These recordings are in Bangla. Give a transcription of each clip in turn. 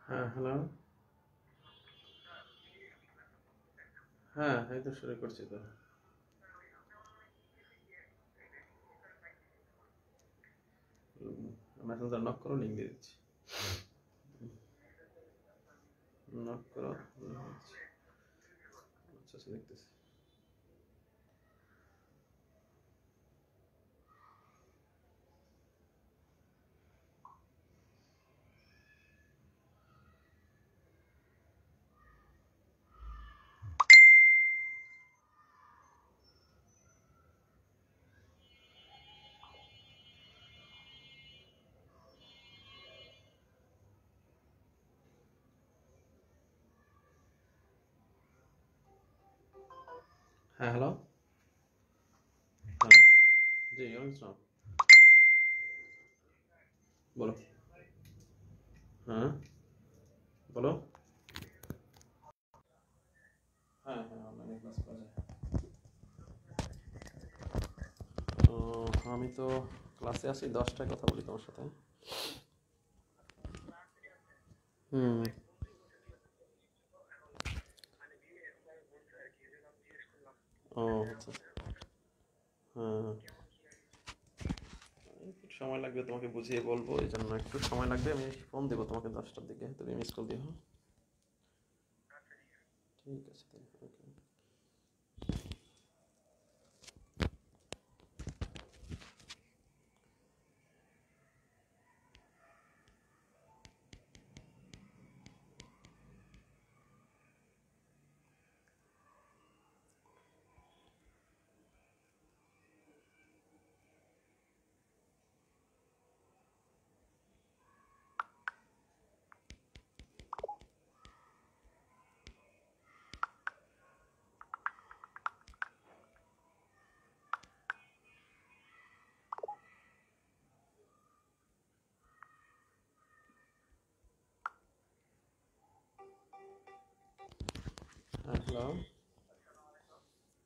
হ্যাঁ, হ্যালো। হ্যাঁ, এই তো শুরু করছি তো। মেসেঞ্জার নক করো, লিঙ্ক দিয়ে দিচ্ছি। নক করো, লিঙ্ক দিচ্ছি। আচ্ছা আচ্ছা, দেখতেছি। হ্যাঁ, হ্যালো। হ্যাঁ, জি, ওয়ালাইকুম আসসালাম। বলো। হ্যাঁ, বলো। হ্যাঁ হ্যাঁ, অনলাইনে ক্লাস করা যায়। আমি তো ক্লাসে আছি, 10টায় কথা বলি তোমার সাথে। হুম। ও আচ্ছা আচ্ছা। হ্যাঁ, একটু সময় লাগবে, তোমাকে বুঝিয়ে বলবো, এই জন্য একটু সময় লাগবে। আমি ফোন দেবো তোমাকে 10টার দিকে, তুমি মিস কল দিও। হ্যাঁ, ঠিক আছে তাহলে, ওকে। হ্যাঁ, হ্যালো।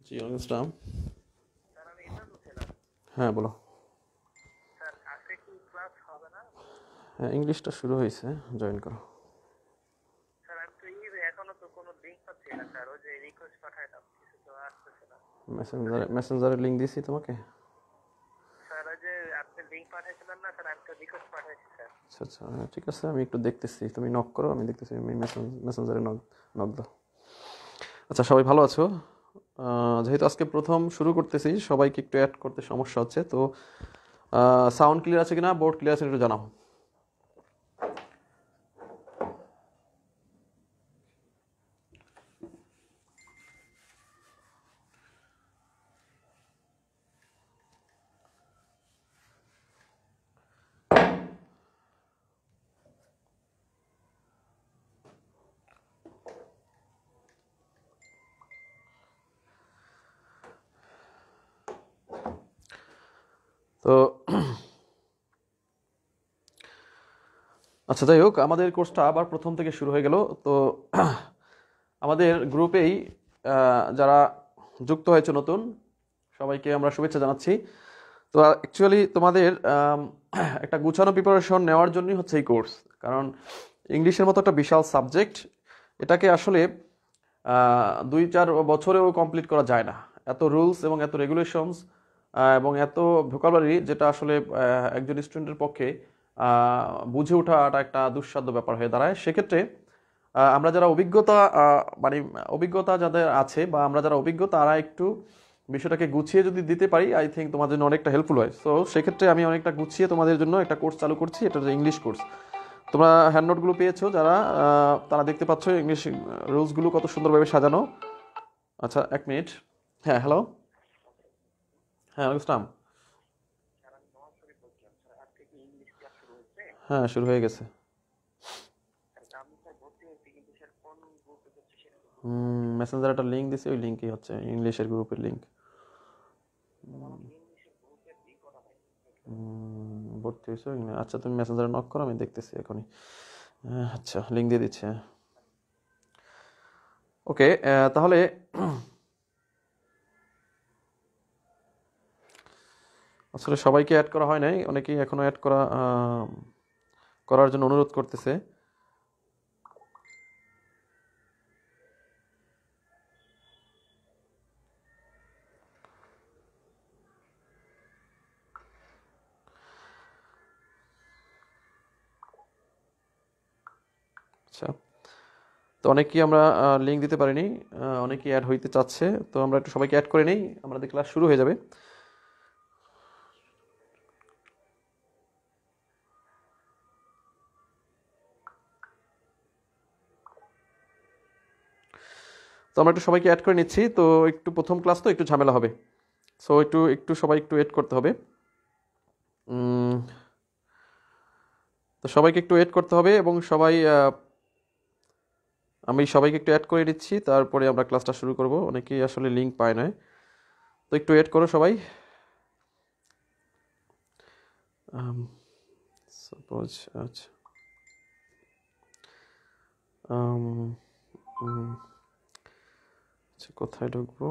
জি, ওয়ালাইকুম আসসালাম। হ্যাঁ, বলো। হ্যাঁ, ইংলিশটা শুরু হয়েছে, জয়েন করো। মেসেঞ্জারে লিঙ্ক দিয়েছি তোমাকে। আচ্ছা আচ্ছা, হ্যাঁ, ঠিক আছে, আমি একটু দেখতেছি, তুমি নক করো, আমি দেখতেছি। আমি মেসেঞ্জারে নক নক দাও। আচ্ছা, সবাই ভালো আছো? যেহেতু আজকে প্রথম শুরু করতেছি, সবাইকে একটু অ্যাড করতে সমস্যা হচ্ছে তো। সাউন্ড ক্লিয়ার আছে কিনা, বোর্ড ক্লিয়ার আছে একটু জানাও। তো আচ্ছা, যাই হোক, আমাদের কোর্সটা আবার প্রথম থেকে শুরু হয়ে গেল তো। আমাদের গ্রুপেই যারা যুক্ত হয়েছে নতুন, সবাইকে আমরা শুভেচ্ছা জানাচ্ছি। তো অ্যাকচুয়ালি তোমাদের একটা গুছানো প্রিপারেশন নেওয়ার জন্যই হচ্ছে এই কোর্স। কারণ ইংলিশের মতো একটা বিশাল সাবজেক্ট, এটাকে আসলে 2-4 বছরেও কমপ্লিট করা যায় না। এত রুলস এবং এত রেগুলেশনস এবং এত ভোকাবুলারি, যেটা আসলে একজন স্টুডেন্টের পক্ষে বুঝে ওঠাটা একটা দুঃসাধ্য ব্যাপার হয়ে দাঁড়ায়। সেক্ষেত্রে আমরা যারা মানে অভিজ্ঞতা যাদের আছে, বা আমরা যারা অভিজ্ঞ, তারা একটু বিষয়টাকে গুছিয়ে যদি দিতে পারি, আই থিঙ্ক তোমাদের জন্য অনেকটা হেল্পফুল হয়। সো সেক্ষেত্রে আমি অনেকটা গুছিয়ে তোমাদের জন্য একটা কোর্স চালু করছি, এটা হচ্ছে ইংলিশ কোর্স। তোমরা হ্যান্ড নোটগুলো পেয়েছো যারা, তারা দেখতে পাচ্ছ ইংলিশ রুলসগুলো কত সুন্দরভাবে সাজানো। আচ্ছা, 1 মিনিট। হ্যাঁ, হ্যালো। হ্যাঁ, ওয়ালাইকুম আসসালাম। হ্যাঁ, শুরু হয়ে গেছে। মেসেঞ্জার একটা লিঙ্ক দিছি, ওই লিঙ্কই হচ্ছে ইংলিশের গ্রুপের লিঙ্ক। ভর্তি হয়েছে? আচ্ছা, তুমি মেসেঞ্জারে নক করো, আমি দেখতেছি এখনই। আচ্ছা, লিঙ্ক দিয়ে দিচ্ছে। ওকে, তাহলে আসলে সবাইকে অ্যাড করা হয় নাই, অনেকেই এখনো অ্যাড করার জন্য অনুরোধ করতেছে। আচ্ছা, তো অনেকেই আমরা লিঙ্ক দিতে পারিনি, অনেকেই অ্যাড হইতে চাচ্ছে, তো আমরা একটু সবাইকে অ্যাড করে নিই, আমাদের ক্লাস শুরু হয়ে যাবে। তো আমরা একটু সবাইকে অ্যাড করে নিচ্ছি। তো একটু প্রথম ক্লাস তো একটু ঝামেলা হবে, সো একটু সবাই একটু ওয়েট করতে হবে। তো সবাইকে একটু ওয়েট করতে হবে এবং আমি সবাইকে একটু অ্যাড করে দিচ্ছি, তারপরে আমরা ক্লাসটা শুরু করব। অনেকেই আসলে লিঙ্ক পায় না, তো একটু ওয়েট করো সবাই। সাপোজ আচ্ছা, আচ্ছা কোথায় ঢুকবো?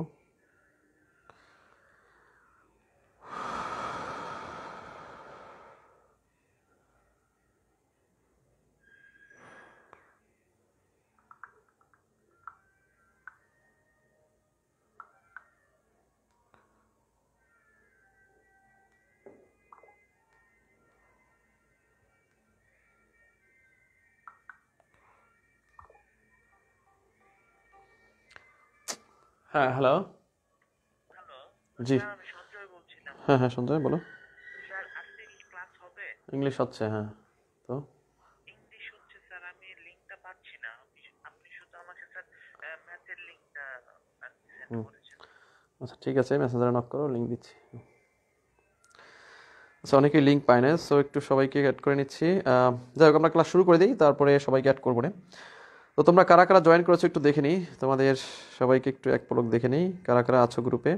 হ্যাঁ, হ্যালো। হ্যালো জি, স্যার, আমি সঞ্জয় বলছিলাম। হ্যাঁ হ্যাঁ সঞ্জয় বলো। স্যার আজকে কি ক্লাস হবে? ইংলিশ হচ্ছে, হ্যাঁ। তো ইংলিশ হচ্ছে স্যার, আমি লিংকটা পাচ্ছি না। আপনি শুধু আমাকে স্যার ম্যাথের লিংকটা সেন্ড হুম, করেছেন। আচ্ছা ঠিক আছে, মেসেঞ্জারে নক করো, লিঙ্ক দিচ্ছি। আচ্ছা, অনেকেই লিঙ্ক পায় না, সো একটু সবাইকে অ্যাড করে নিচ্ছি। যাই হোক, আমরা ক্লাস শুরু করে দিই, তারপরে সবাইকে অ্যাড করবো না। তো তোমরা কারা কারা জয়েন করেছো একটু দেখে নিই, তোমাদের সবাইকে একটু এক পলক দেখে নিই কারা কারা আছো গ্রুপে।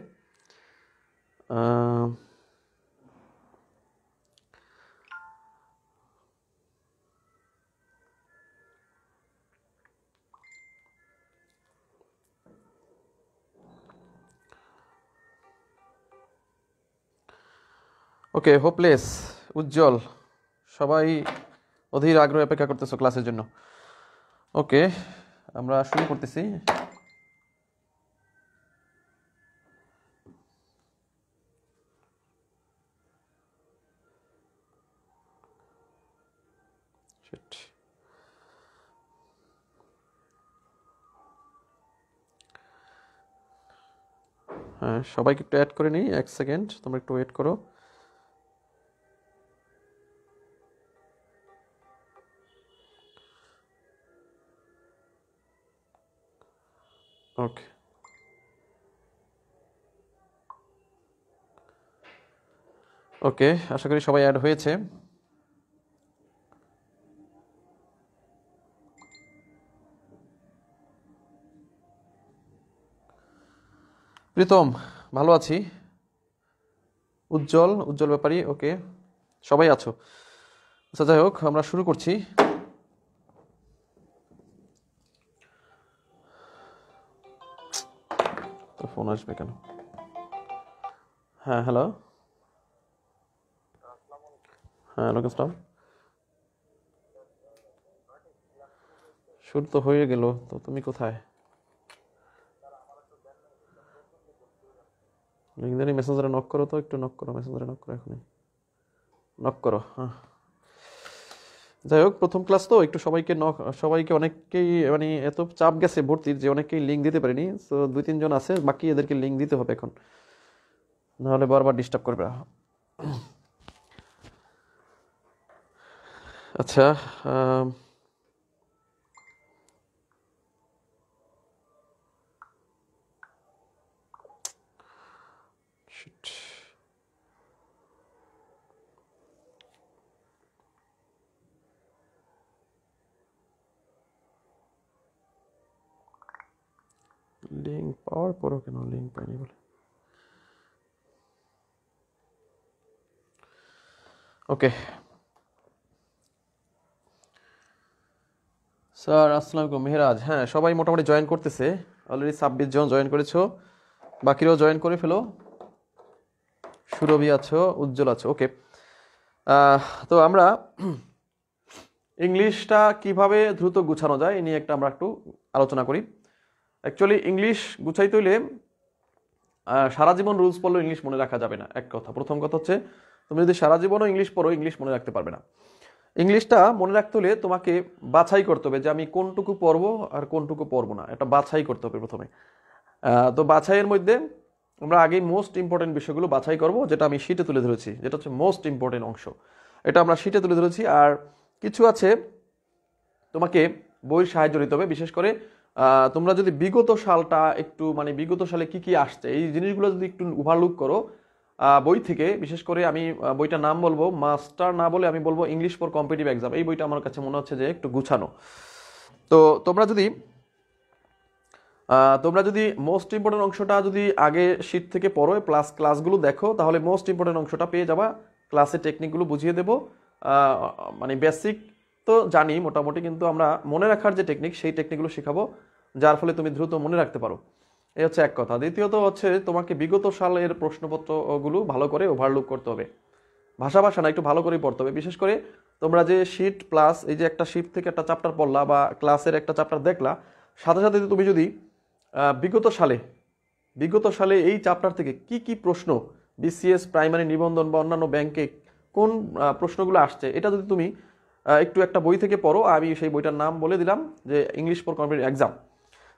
ওকে, হোপলেস, উজ্জ্বল, সবাই অধীর আগ্রহে অপেক্ষা করতেছো ক্লাসের জন্য। ওকে, আমরা শুরু করতেছি। Shit. হ্যাঁ, সবাইকে একটু অ্যাড করে নিই, এক সেকেন্ড তোমরা একটু ওয়েট করো। ওকে, ওকে, আশা করি সবাই অ্যাড হয়েছে। প্রীতম, ভালো আছি। উজ্জ্বল, উজ্জ্বল ব্যাপারী, ওকে, সবাই আছো। আচ্ছা যাই হোক, আমরা শুরু করছি। তো ফোন আসবে কেন? হ্যাঁ, হ্যালো। হ্যাঁ, ওয়ালাইকুম আসসালাম। শুরু তো হয়ে গেল, তো তুমি কোথায়? লিঙ্কডইনে মেসেঞ্জারে নক করো, তো একটু নক করো, মেসেঞ্জারে নক করো, এখনই নক করো। হ্যাঁ, যাই হোক, প্রথম ক্লাস তো একটু সবাইকে অনেককেই মানে এত চাপ গেছে ভর্তির যে অনেকেই লিঙ্ক দিতে পারিনি, তো 2-3 জন আছে বাকি, এদেরকে লিঙ্ক দিতে হবে এখন, নাহলে বারবার ডিস্টার্ব করবে। আচ্ছা, shit. লিঙ্ক পাওয়ার পরও কেন লিঙ্ক পাইনি বলে? ওকে স্যার, আসসালামু আলাইকুম। মেহরাজ, হ্যাঁ সবাই মোটামুটি জয়েন করতেছে, অলরেডি 26 জন জয়েন করেছো, বাকিরাও জয়েন করে ফেলো। সুরভি আছো, উজ্জ্বল আছো, ওকে। তো আমরা ইংলিশটা কিভাবে দ্রুত গুছানো যায় এই নিয়ে আমরা একটু আলোচনা করি। অ্যাকচুয়ালি ইংলিশ গুছাইতে হইলে সারা জীবন রুলস পড়লেও ইংলিশ মনে রাখা যাবে না, এক কথা। প্রথম কথা হচ্ছে, তুমি যদি সারা জীবনও ইংলিশ পড়ো, ইংলিশ মনে রাখতে পারবে না। ইংলিশটা মনে রাখতে হলে তোমাকে বাছাই করতে হবে যে আমি কোনটুকু পড়বো আর কোনটুকু পড়বো না, এটা বাছাই করতে হবে প্রথমে। তো বাছাইয়ের মধ্যে আমরা আগেই মোস্ট ইম্পর্টেন্ট বিষয়গুলো বাছাই করব, যেটা আমি শিটে তুলে ধরেছি, যেটা হচ্ছে মোস্ট ইম্পর্টেন্ট অংশ, এটা আমরা শিটে তুলে ধরেছি। আর কিছু আছে তোমাকে বইয়ের সাহায্য নিতে হবে, বিশেষ করে তোমরা যদি বিগত সালটা একটু মানে বিগত সালে কি কি আসছে এই জিনিসগুলো যদি একটু ওভারলুক করো বই থেকে, বিশেষ করে আমি বইটার নাম বলবো, মাস্টার না বলে আমি বলবো ইংলিশ ফর কম্পিটিটিভ এক্সাম। এই বইটা আমার কাছে মনে হচ্ছে যে একটু গুছানো। তো তোমরা যদি মোস্ট ইম্পর্টেন্ট অংশটা যদি আগে শিট থেকে পড়ো প্লাস ক্লাসগুলো দেখো, তাহলে মোস্ট ইম্পর্টেন্ট অংশটা পেয়ে যাবা। ক্লাসে টেকনিকগুলো বুঝিয়ে দেবো। মানে বেসিক তো জানি মোটামুটি, কিন্তু আমরা মনে রাখার যে টেকনিক সেই টেকনিকগুলো শেখাবো, যার ফলে তুমি দ্রুত মনে রাখতে পারো। এই হচ্ছে এক কথা। দ্বিতীয়ত হচ্ছে তোমাকে বিগত সালের প্রশ্নপত্রগুলো ভালো করে ওভারলুক করতে হবে। ভাষা না, একটু ভালো করেই পড়তে হবে। বিশেষ করে তোমরা যে শিট প্লাস এই যে একটা শিট থেকে একটা চ্যাপ্টার পড়লা বা ক্লাসের একটা চ্যাপ্টার দেখলা, সাথে সাথে তুমি যদি বিগত সালে এই চ্যাপ্টার থেকে কি কি প্রশ্ন বিসিএস, প্রাইমারি, নিবন্ধন বা অন্যান্য ব্যাংকে কোন প্রশ্নগুলো আসছে, এটা যদি তুমি একটু একটা বই থেকে পড়ো, আমি সেই বইটার নাম বলে দিলাম যে ইংলিশ ফর কম্পিটিটিভ এক্সাম,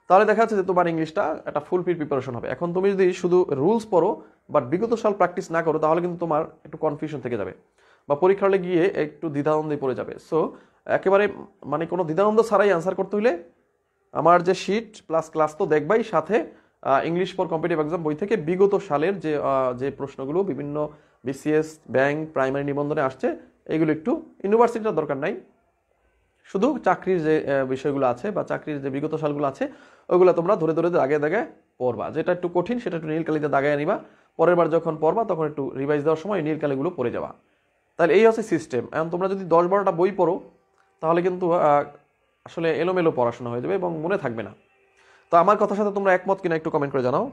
তাহলে দেখা যাচ্ছে যে তোমার ইংলিশটা একটা ফুলফিল প্রিপারেশন হবে। এখন তুমি যদি শুধু রুলস পড়ো বাট বিগত সাল প্র্যাকটিস না করো, তাহলে কিন্তু তোমার একটু কনফিউশন থেকে যাবে বা পরীক্ষা হলে গিয়ে একটু দ্বিধাদ্বন্দ্বে পড়ে যাবে। সো একেবারে মানে কোনো দ্বিধাদ্বন্দ্ব ছাড়াই অ্যান্সার করতে হইলে আমার যে শিট প্লাস ক্লাস তো দেখবাই, সাথে ইংলিশ ফর কম্পিটিটিভ এক্সাম বই থেকে বিগত সালের যে যে প্রশ্নগুলো বিভিন্ন বিসিএস, ব্যাংক, প্রাইমারি, নিবন্ধনে আসছে, এগুলো একটু, ইউনিভার্সিটির দরকার নাই, শুধু চাকরির যে বিষয়গুলো আছে বা চাকরির যে বিগত সালগুলো আছে ওইগুলো তোমরা ধরে ধরে দাগে দাগে পড়বা। যেটা একটু কঠিন সেটা একটু নীলকালিতে দাগায় নিবা, পরের বার যখন পড়বা তখন একটু রিভাইজ দেওয়ার সময় নীলকালিগুলো পড়ে যাবা। তাহলে এই হচ্ছে সিস্টেম। এখন তোমরা যদি 10-12টা বই পড়ো, তাহলে কিন্তু আসলে এলোমেলো পড়াশোনা হয়ে যাবে এবং মনে থাকবে না। তো আমার কথার সাথে তোমরা একমত কিনা একটু কমেন্ট করে জানাও।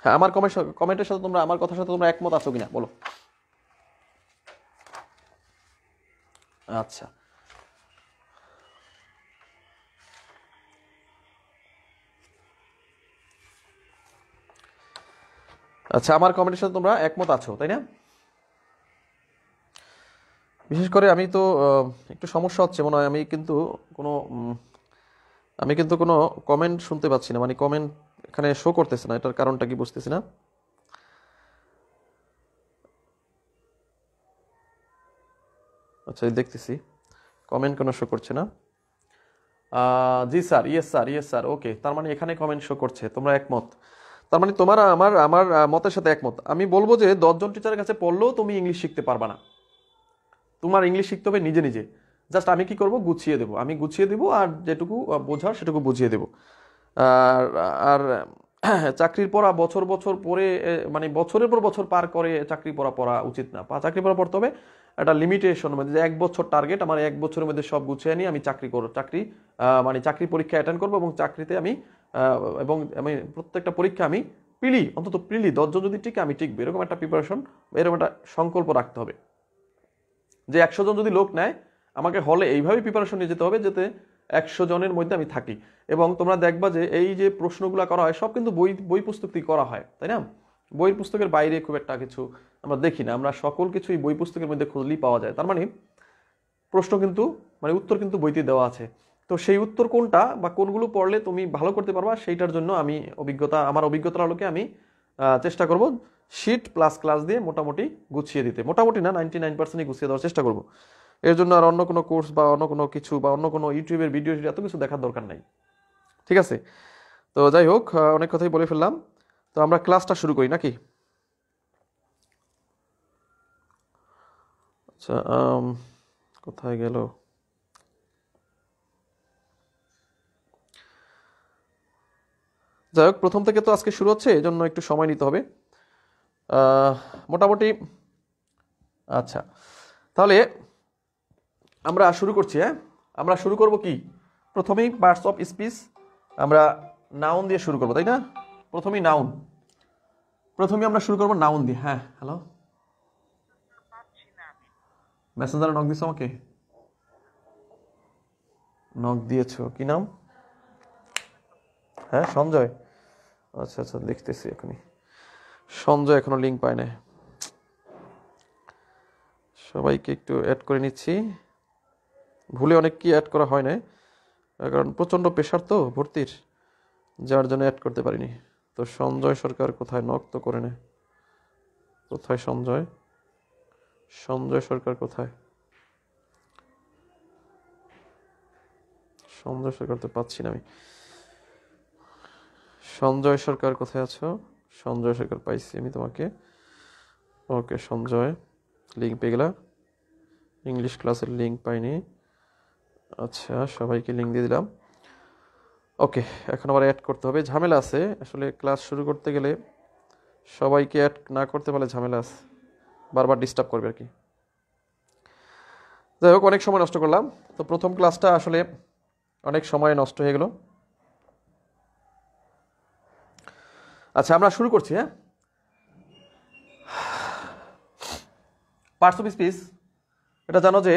হ্যাঁ, আমার কমেন্টের সাথে তোমরা, আমার কথার সাথে তোমরা একমত আছো কিনা বলো। আচ্ছা আচ্ছা, আমার কমেন্টের সাথে তোমরা একমত আছো তাই না? বিশেষ করে আমি তো একটু সমস্যা হচ্ছে মনে হয়, কোনো আমি কিন্তু কোনো কমেন্ট শুনতে পাচ্ছি না, মানে কমেন্ট এখানে শো করতেছে না, এটার কারণটা কি বুঝতেছি না। আচ্ছা, এই দেখতেছি কমেন্ট কোনো শো করছে না। জি sir, yes sir, yes sir, okay. তার মানে এখানে কমেন্ট শো করছে, তোমরা একমত। তার মানে তোমার আমার আমার মতের সাথে একমত। আমি বলবো যে 10জন টিচারের কাছে পড়লেও তুমি ইংলিশ শিখতে পারবা না, তোমার ইংলিশ শিখতে হবে নিজে নিজে। জাস্ট আমি কি করব, গুছিয়ে দেবো, আমি গুছিয়ে দেবো, আর যেটুকু বোঝার সেটুকু বুঝিয়ে দেবো। আর আর চাকরির পড়া বছর বছর পরে মানে বছরের পর বছর পার করে চাকরি পড়া পড়া উচিত না। চাকরি পড়া পড়তে হবে একটা লিমিটেশন মধ্যে, যে 1 বছর টার্গেট আমার, 1 বছরের মধ্যে সব গুছিয়ে নিয়ে আমি মানে চাকরি পরীক্ষা অ্যাটেন্ড করবো, এবং চাকরিতে আমি এবং আমি প্রত্যেকটা পরীক্ষা আমি অন্তত 10জন যদি টিকে আমি টিকবে, এরকম একটা প্রিপারেশন, এরকম একটা সংকল্প রাখতে হবে যে 100জন যদি লোক নেয়, আমাকে হলে এইভাবে প্রিপারেশন নিয়ে যেতে হবে যাতে 100 জনের মধ্যে আমি থাকি। এবং তোমরা দেখবা যে এই যে প্রশ্নগুলো করা হয় সব কিন্তু বই পুস্তক থেকে করা হয়, তাই না? বই পুস্তকের বাইরে খুব একটা কিছু আমরা দেখি না, আমরা সকল কিছুই বই পুস্তকের মধ্যে খুঁজলেই পাওয়া যায়। তার মানে প্রশ্ন কিন্তু মানে উত্তর কিন্তু বইতে দেওয়া আছে। তো সেই উত্তর কোনটা বা কোনগুলো পড়লে তুমি ভালো করতে পারবা, সেইটার জন্য আমার অভিজ্ঞতার আলোকে আমি চেষ্টা করব শিট প্লাস ক্লাস দিয়ে মোটামুটি গুছিয়ে দিতে। মোটামুটি না, 99%ই গুছিয়ে দেওয়ার চেষ্টা করব। এর জন্য আর অন্য কোনো কোর্স বা অন্য কোনো কিছু বা অন্য কোনো ইউটিউবের ভিডিও এত কিছু দেখার দরকার নাই। ঠিক আছে? তো যাই হোক, অনেক কথাই বলে ফেললাম। তো আমরা ক্লাসটা শুরু করি নাকি? আচ্ছা, কোথায় গেল? যাই হোক, প্রথম থেকে তো আজকে শুরু হচ্ছে, এই জন্য একটু সময় নিতে হবে মোটামুটি। আচ্ছা, তাহলে আমরা শুরু করছি। হ্যাঁ, আমরা শুরু করব কি, প্রথমেই পার্টস অফ স্পিচ আমরা নাউন দিয়ে শুরু করব, তাই না? প্রথমেই আমরা শুরু করব নাউন দিয়ে। হ্যাঁ, হ্যালো, পাচ্ছি না আমি। মেসেঞ্জারে নক দিছো আমাকে? নক দিয়েছো, কি নাম? হ্যাঁ, সঞ্জয়। আচ্ছা আচ্ছা, লিখতেছি এখনই। সঞ্জয় এখনো লিঙ্ক পায় না। সবাইকে একটু অ্যাড করে নিচ্ছি। ভুলে অনেক কি অ্যাড করা হয় না, কারণ প্রচণ্ড প্রেশার তো ভর্তির, যার জন্য অ্যাড করতে পারিনি। তো সঞ্জয় সরকার কোথায়? নক তো করে নে। কোথায় সঞ্জয়? সঞ্জয় সরকার কোথায়? সঞ্জয় সরকার তো পাচ্ছি না আমি। সঞ্জয় সরকার কোথায় আছো? সঞ্জয় সরকার পাইছি আমি তোমাকে। ওকে সঞ্জয়, লিঙ্ক পেয়ে গেলা। ইংলিশ ক্লাসের লিঙ্ক পাইনি। আচ্ছা, সবাইকে লিঙ্ক দিয়ে দিলাম। ওকে, এখন আবার অ্যাড করতে হবে, ঝামেলা আছে আসলে। ক্লাস শুরু করতে গেলে সবাইকে অ্যাড না করতে পারলে ঝামেলা আছে, বারবার ডিস্টার্ব করবে আর কি। যাই হোক, অনেক সময় নষ্ট করলাম। তো প্রথম ক্লাসটা আসলে অনেক সময় নষ্ট হয়ে গেল। আচ্ছা, আমরা শুরু করছি। হ্যাঁ, পার্টস অফ স্পিচ, এটা জানো যে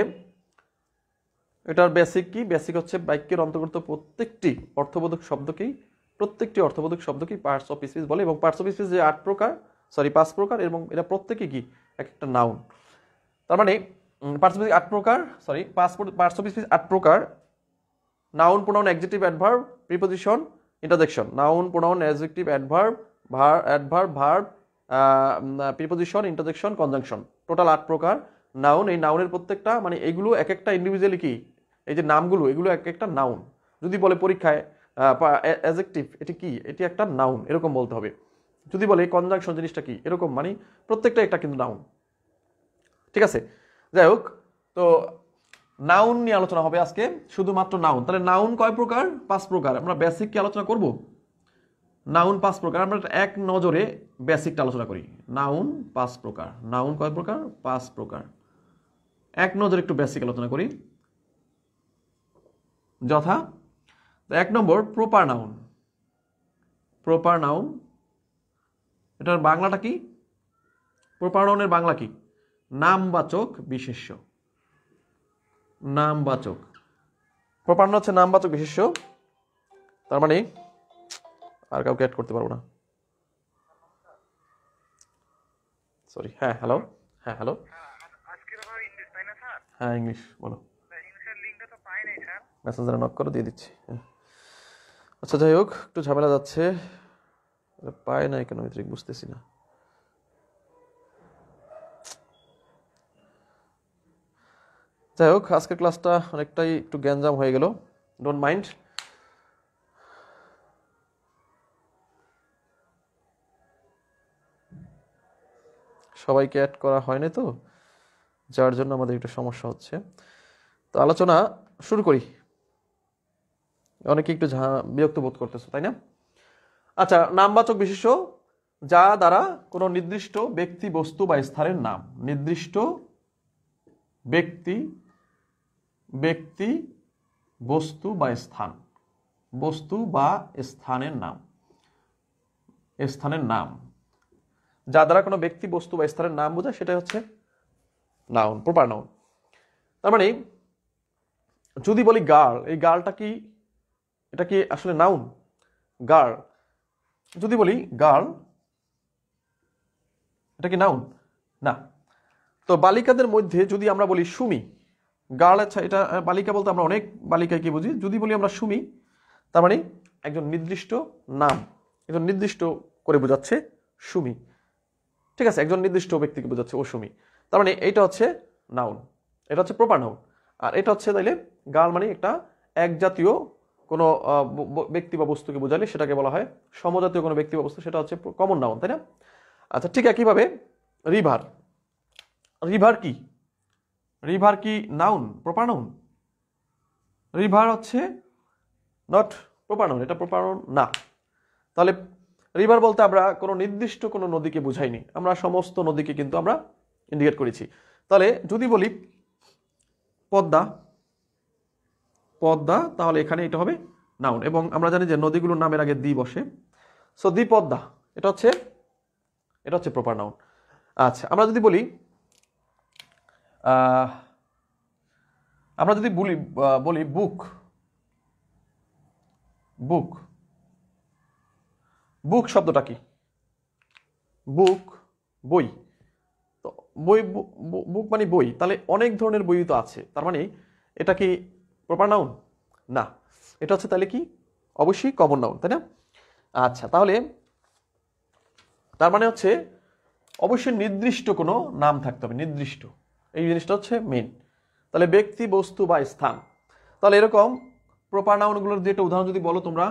এটার বেসিক কি? বেসিক হচ্ছে বাক্যের অন্তর্গত প্রত্যেকটি অর্থবোধক শব্দকেই পার্টস অফ স্পিচ বলে। এবং পার্টস অফ স্পিচ যে 5 প্রকার, এবং এটা প্রত্যেকে কি এক একটা নাউন। তার মানে পার্টস অফ স্পিচ 8 প্রকার, পার্টস অফ স্পিচ 8 প্রকার: noun, pronoun, adjective, adverb, preposition, interjection. Noun, pronoun, adjective, adverb, verb, preposition, interjection, conjunction. Total 8 প্রকার নাউন। এই নাউনের প্রত্যেকটা মানে এগুলো এক একটা ইন্ডিভিজুয়ালি কি, এই যে নামগুলো এগুলো এক একটা নাউন। যদি বলে পরীক্ষায় অ্যাডজেক্টিভ এটি কি, এটি একটা নাউন, এরকম বলতে হবে। যদি বলে কনজাংশন জিনিসটা কি, এরকম, মানে প্রত্যেকটা একটা কিন্তু নাউন। ঠিক আছে, যাই হোক। তো নাউন নিয়ে আলোচনা হবে আজকে, শুধুমাত্র নাউন। তাহলে নাউন কয় প্রকার? 5 প্রকার। আমরা বেসিক কি আলোচনা করব? নাউন 5 প্রকার। আমরা এক নজরে বেসিকটা আলোচনা করি। নাউন 5 প্রকার। নাউন কয় প্রকার? 5 প্রকার। এক নজরে একটু বেসিক আলোচনা করি যথা। 1 নম্বর, প্রপার নাউন। প্রপার নাউন, এটার বাংলাটা কি? প্রপার নাউনের বাংলা কি? নামবাচক বিশেষ্য। নামবাচক। প্রপার নাউন হচ্ছে নামবাচক বিশেষ্য। তার মানে আর কাউকে অ্যাড করতে পারবো না, সরি। হ্যাঁ হ্যালো, হ্যাঁ হ্যালো, আজকের আবার ইংলিশ তাই না স্যার? হ্যাঁ ইংলিশ বলো। ইংলিশের লিঙ্কটা তো পাই নাই স্যার। মেসেঞ্জারে নক করে দিয়ে দিচ্ছি। হ্যাঁ। আচ্ছা, যাই হোক, একটু ঝামেলা যাচ্ছে। পায় নাই কেন ঠিক বুঝতেছি না। যাই হোক, আজকের ক্লাসটা অনেকটাই একটু গ্যাঞ্জাম হয়ে গেল, ডোন্ট মাইন্ড। সবাইকে অ্যাড করা হয়নি তো, যার জন্য আমাদের একটু সমস্যা হচ্ছে। তো আলোচনা শুরু করি। অনেকে একটু বিরক্ত বোধ করতেছো, তাই না? আচ্ছা, নামবাচক বিশেষ্য যা দ্বারা কোনো নির্দিষ্ট ব্যক্তি, বস্তু বা স্থানের নাম, নির্দিষ্ট ব্যক্তি, বস্তু বা স্থান, বস্তু বা স্থানের নাম, স্থানের নাম যা দ্বারা কোনো ব্যক্তি, বস্তু বা স্থানের নাম বোঝায়, সেটাই হচ্ছে নাউন, প্রপার নাউন। তার মানে যদি বলি গার্ল, এই গার্লটা কি, এটা কি আসলে নাউন? গার্ল, যদি বলি গার্ল, এটা কি নাউন? না। তো বালিকাদের মধ্যে যদি আমরা বলি সুমি, গার্ল, আচ্ছা এটা বালিকা বলতে আমরা অনেক বালিকায় কি বুঝি? যদি বলি আমরা সুমি, তার মানে একজন নির্দিষ্ট নাম, একজন নির্দিষ্ট করে বোঝাচ্ছে সুমি। ঠিক আছে, একজন নির্দিষ্ট ব্যক্তিকে বোঝাচ্ছে ও সুমি। তার মানে এইটা হচ্ছে নাউন, এটা হচ্ছে প্রপার নাউন। আর এটা হচ্ছে তাইলে গার্ল মানে একটা এক জাতীয় কোনো ব্যক্তি বা বস্তুকে বোঝালে সেটাকে বলা হয় সমজাতীয় কোনো ব্যক্তি বা বস্তু, সেটা হচ্ছে কমন নাউন, তাই না? আচ্ছা, ঠিক একইভাবে রিভার, রিভার কি? রিভার কি নাউন, প্রপার নাউন? রিভার হচ্ছে নট প্রপার নাউন, এটা প্রপার নাউন না। তাহলে রিভার বলতে আমরা কোনো নির্দিষ্ট কোনো নদীকে বুঝাইনি, আমরা সমস্ত নদীকে কিন্তু আমরা ইন্ডিকেট করেছি। তাহলে যদি বলি পদ্মা, পদ্মা, তাহলে এখানে এটা হবে নাউন। এবং আমরা জানি যে নদীগুলোর নামের আগে দি বসে, সো দি পদ্মা, এটা হচ্ছে প্রপার নাউন। আচ্ছা, আমরা যদি বলি বলি বুক, বুক, বুক শব্দটা কি? বুক বই। তো বই বুক মানে বই, তাহলে অনেক ধরনের বই তো আছে, তার মানে এটা কি প্রপার নাউন? না, এটা হচ্ছে তাহলে কি অবশ্যই কমন নাউন, তাই না? আচ্ছা, তাহলে তার মানে হচ্ছে অবশ্যই নির্দিষ্ট কোনো নাম থাকতে হবে, নির্দিষ্ট, এই জিনিসটা হচ্ছে মেন। তাহলে ব্যক্তি, বস্তু বা স্থান। তাহলে এরকম প্রপার নাউনগুলোর যেটা উদাহরণ যদি বলো তোমরা,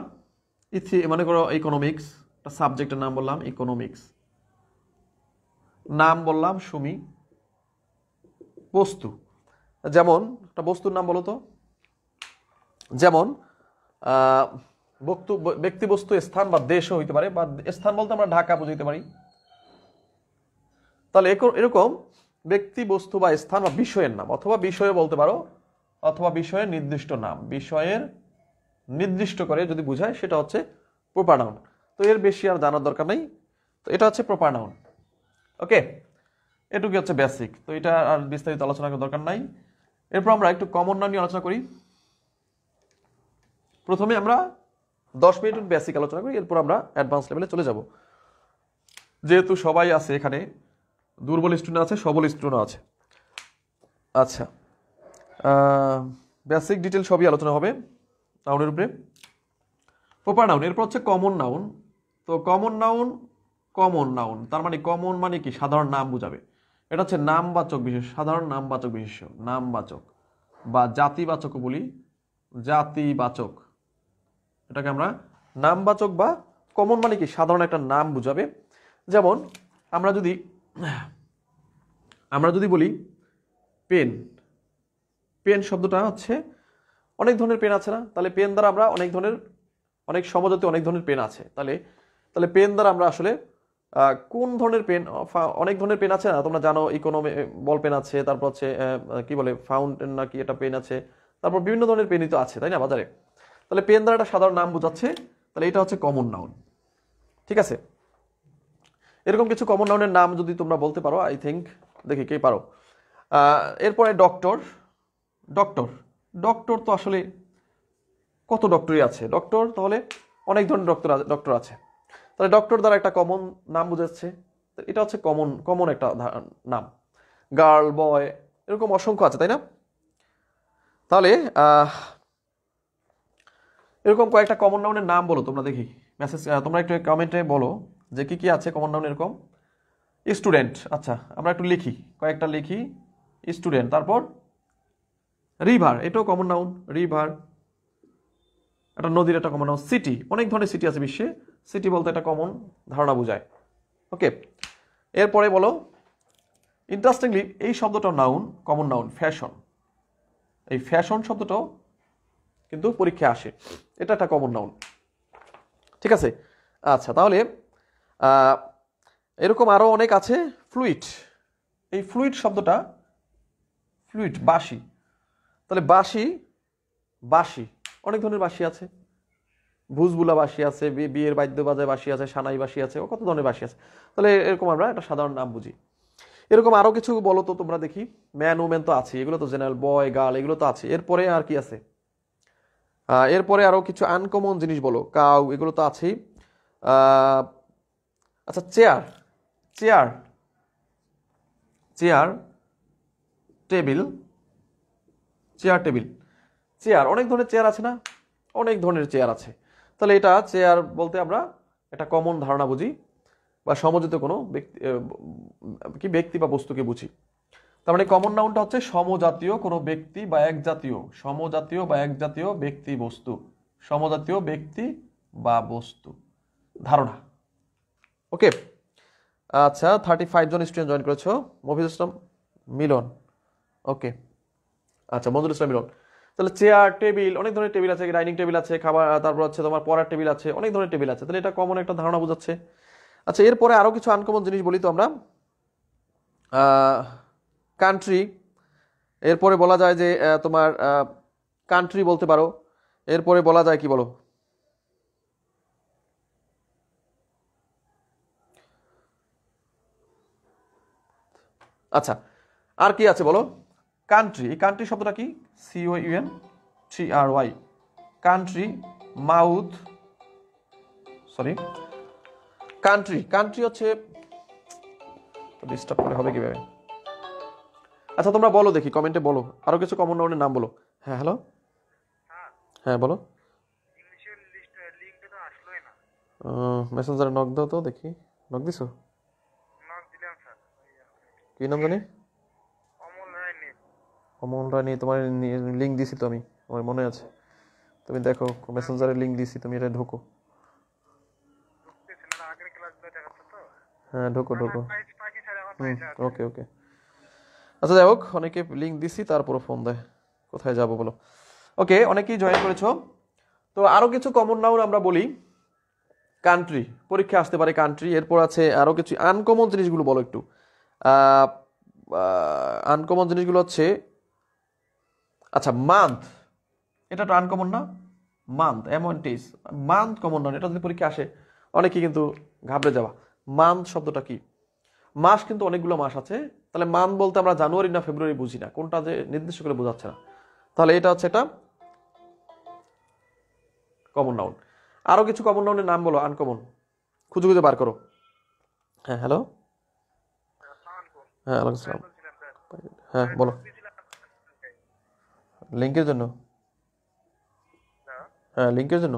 মনে করো ইকোনমিক্স, একটা সাবজেক্টের নাম বললাম ইকোনমিক্স, নাম বললাম সুমি, বস্তু, যেমন একটা বস্তুর নাম বলো তো, যেমন আহ, ব্যক্তি, বস্তু, স্থান বা দেশও হইতে পারে, বা স্থান বলতে আমরা ঢাকা বুঝাইতে পারি। তাহলে এরকম ব্যক্তি, বস্তু বা স্থান বা বিষয়ের নাম, অথবা বিষয়ে বলতে পারো, অথবা বিষয়ের নির্দিষ্ট নাম, বিষয়ের নির্দিষ্ট করে যদি বুঝায় সেটা হচ্ছে প্রপার নাউন। তো এর বেশি আর জানার দরকার নেই, তো এটা হচ্ছে প্রপার নাউন। ওকে, এটুকু হচ্ছে বেসিক, তো এটা আর বিস্তারিত আলোচনা করার দরকার নাই। এরপর আমরা একটু কমন নাউন নিয়ে আলোচনা করি। প্রথমে আমরা 10 মিনিট বেসিক আলোচনা করি, এরপর আমরা অ্যাডভান্স লেভেলে চলে যাব। যেহেতু সবাই আছে এখানে, দুর্বল স্টুডেন্ট আছে, সবল স্টুডেন্ট আছে। আচ্ছা, বেসিক ডিটেল সবই আলোচনা হবে নাউনের উপরে। প্রপার নাউন, এরপর হচ্ছে কমন নাউন। তো কমন নাউন, কমন নাউন তার মানে কমন মানে কি সাধারণ নাম বুঝাবে। এটা হচ্ছে নামবাচক বিশেষ, সাধারণ নামবাচক বিশেষ্য, নামবাচক বা জাতিবাচক বলি, জাতিবাচক। এটাকে আমরা নামবাচক বা কমন মানে কি সাধারণ একটা নাম বুঝাবে। যেমন আমরা যদি বলি পেন, পেন শব্দটা হচ্ছে অনেক ধরনের পেন আছে না, তাহলে পেন দ্বারা আমরা অনেক সমজাতীয় অনেক ধরনের পেন আছে, তাহলে তাহলে পেন দ্বারা আমরা আসলে কোন ধরনের পেন, অনেক ধরনের পেন আছে না, তোমরা জানো ইকোনমি বল পেন আছে, তারপর হচ্ছে কি বলে ফাউন্টেন নাকি এটা পেন আছে, তারপর বিভিন্ন ধরনের পেনই তো আছে, তাই না বাজারে। তাহলে পেন দ্বারা একটা সাধারণ নাম বোঝাচ্ছে, তাহলে এটা হচ্ছে কমন নাউন। ঠিক আছে, এরকম কিছু কমন নাউনের নাম যদি তোমরা বলতে পারো, আই থিঙ্ক, দেখি কে পারো। এরপরে ডক্টর, ডক্টর ডক্টর তো আসলে কত ডক্টরই আছে, ডক্টর তাহলে অনেক ধরনের ডক্টর আছে, তাহলে ডক্টর দ্বারা একটা কমন নাম বুঝাচ্ছে, এটা হচ্ছে কমন কমন একটা নাম। গার্ল, বয়, এরকম অসংখ্য আছে, তাই না? তাহলে এরকম কয়েকটা কমন নাউনের নাম বলো তোমরা, দেখি মেসেজ, তোমরা একটু কমেন্টে বলো যে কি কি আছে কমন নাউন এরকম। স্টুডেন্ট, আচ্ছা আমরা একটু লিখি, কয়েকটা লিখি। স্টুডেন্ট, তারপর রিভার, এটাও কমন নাউন, রিভার একটা নদীর একটা কমন নাউন। সিটি, অনেক ধরনের সিটি আছে বিশ্বে, সিটি বলতে একটা কমন ধারণা বোঝায়। ওকে, এরপরে বলো, ইন্টারেস্টিংলি এই শব্দটাও নাউন, কমন নাউন, ফ্যাশন। এই ফ্যাশন শব্দটাও কিন্তু পরীক্ষায় আসে, এটা একটা কমন নাউন। ঠিক আছে, আচ্ছা তাহলে এরকম আরো অনেক আছে। ফ্লুইড, এই ফ্লুইড শব্দটা, ফ্লুইড বাঁশি, তাহলে বাঁশি, বাঁশি অনেক ধরনের বাঁশি আছে, ভুজবুলা বাঁশি আছে, বিয়ের বাদ্য বাজায় বাঁশি আছে, সানাই বাঁশি আছে, ও কত ধরনের বাঁশি আছে। তাহলে এরকম আমরা একটা সাধারণ নাম বুঝি। এরকম আরো কিছু বলো তো তোমরা, দেখি। ম্যান, ওমেন তো আছে, এগুলো তো জেনারেল, বয়, গার্ল এগুলো তো আছে। এরপরে আর কি আছে? এরপরে আরো কিছু আনকমন জিনিস বলো, কাউ, এগুলো তো আছেই। আচ্ছা, chair, chair, chair, table, chair, table, chair, অনেক ধরনের চেয়ার আছে না, অনেক ধরনের চেয়ার আছে। তাহলে এটা চেয়ার বলতে আমরা একটা কমন ধারণা বুঝি, বা সমযোজিত কোনো ব্যক্তি বা বস্তুকে বুঝি। তার মানে কমন নাউনটা হচ্ছে সমজাতীয় কোনো ব্যক্তি বা একজাতীয়, সমজাতীয় বা একজাতীয় ব্যক্তি বস্তু, সমজাতীয় ব্যক্তি বা বস্তু ধারণা। ওকে, আচ্ছা 35 জন স্টুডেন্ট জয়েন করেছো। মফিজুল ইসলাম, মিলন, ওকে, আচ্ছা মঞ্জুর ইসলাম, মিলন। তাহলে চেয়ার, টেবিল, অনেক ধরনের টেবিল আছে, ডাইনিং টেবিল আছে, খাবার, তারপর হচ্ছে তোমার পড়ার টেবিল আছে, অনেক ধরনের টেবিল আছে, তাহলে এটা কমন একটা ধারণা বোঝাচ্ছে। আচ্ছা, এরপরে আরো কিছু আনকমন জিনিস বলি তো আমরা। কান্ট্রি, এরপরে বলা যায় যে তোমার কান্ট্রি বলতে পারো। এরপরে বলা যায় কি বলো? আচ্ছা, আর কি আছে বলো? কান্ট্রি, এই কান্ট্রি শব্দটা কি? COUNTRY, country. Mouth, sorry, country, country হচ্ছে ডিস্টার্ব করে হবে কিভাবে? আচ্ছা তোমরা বলো দেখি, কমেন্টে বলো আরো কিছু কমন নাউনের নাম বলো। হ্যাঁ হ্যালো, হ্যাঁ, হ্যাঁ বলো। ইংলিশের লিঙ্কটা তো আসলোই না। মেসেঞ্জারে নক দাও তো দেখি, নক দিছো? নক দিলাম স্যার। কি নাম জানি? অমল রায় নেট। অমল রানী, তোমার লিঙ্ক দিছি তো আমি, আমার মনে আছে। তুমি দেখো মেসেঞ্জারে লিঙ্ক দিছি, তুমি এটা ঢোকো। ঢুকতেছে না, আগের ক্লাসগুলো দেখাচ্ছে তো। হ্যাঁ ঢোকো ঢোকো। পাখি স্যার এখন পাইছে আছে। ওকে ওকে। আচ্ছা যাই হোক, অনেকে লিঙ্ক দিছি তারপরে ফোন দেয়, কোথায় যাবো বলো। ওকে, অনেকেই জয়েন করেছো। তো আরো কিছু কমন নাউন আমরা বলি। কান্ট্রি, পরীক্ষা আসতে পারে কান্ট্রি। এরপর আছে আরো কিছু আনকমন জিনিসগুলো বলো একটু। আনকমন জিনিসগুলো হচ্ছে, আচ্ছা মান্থ, এটা তো আনকমন না? মান্থ, এমনটিস, মান্থ কমন নাউন, এটা যদি পরীক্ষা আসে অনেকে কিন্তু ঘাবড়ে যাওয়া। মান্থ শব্দটা কি? মাস কিন্তু অনেকগুলো মাস আছে, তাহলে মান্থ বলতে আমরা জানুয়ারি না ফেব্রুয়ারি বুঝি না, কোনটা যে নির্দিষ্ট করে বোঝাচ্ছে না, তাহলে এটা হচ্ছে এটা কমন নাউন। আরো কিছু কমন নাউনের নাম বলো, আনকমন, খুঁজে খুঁজে বার করো। হ্যাঁ হ্যালো, হ্যাঁ ওয়ালাইকুম আসসালাম। বলছিলাম স্যার। হ্যাঁ বলো। নক দিয়েছিলাম। লিঙ্কের জন্য? হ্যাঁ, হ্যাঁ লিঙ্কের জন্য।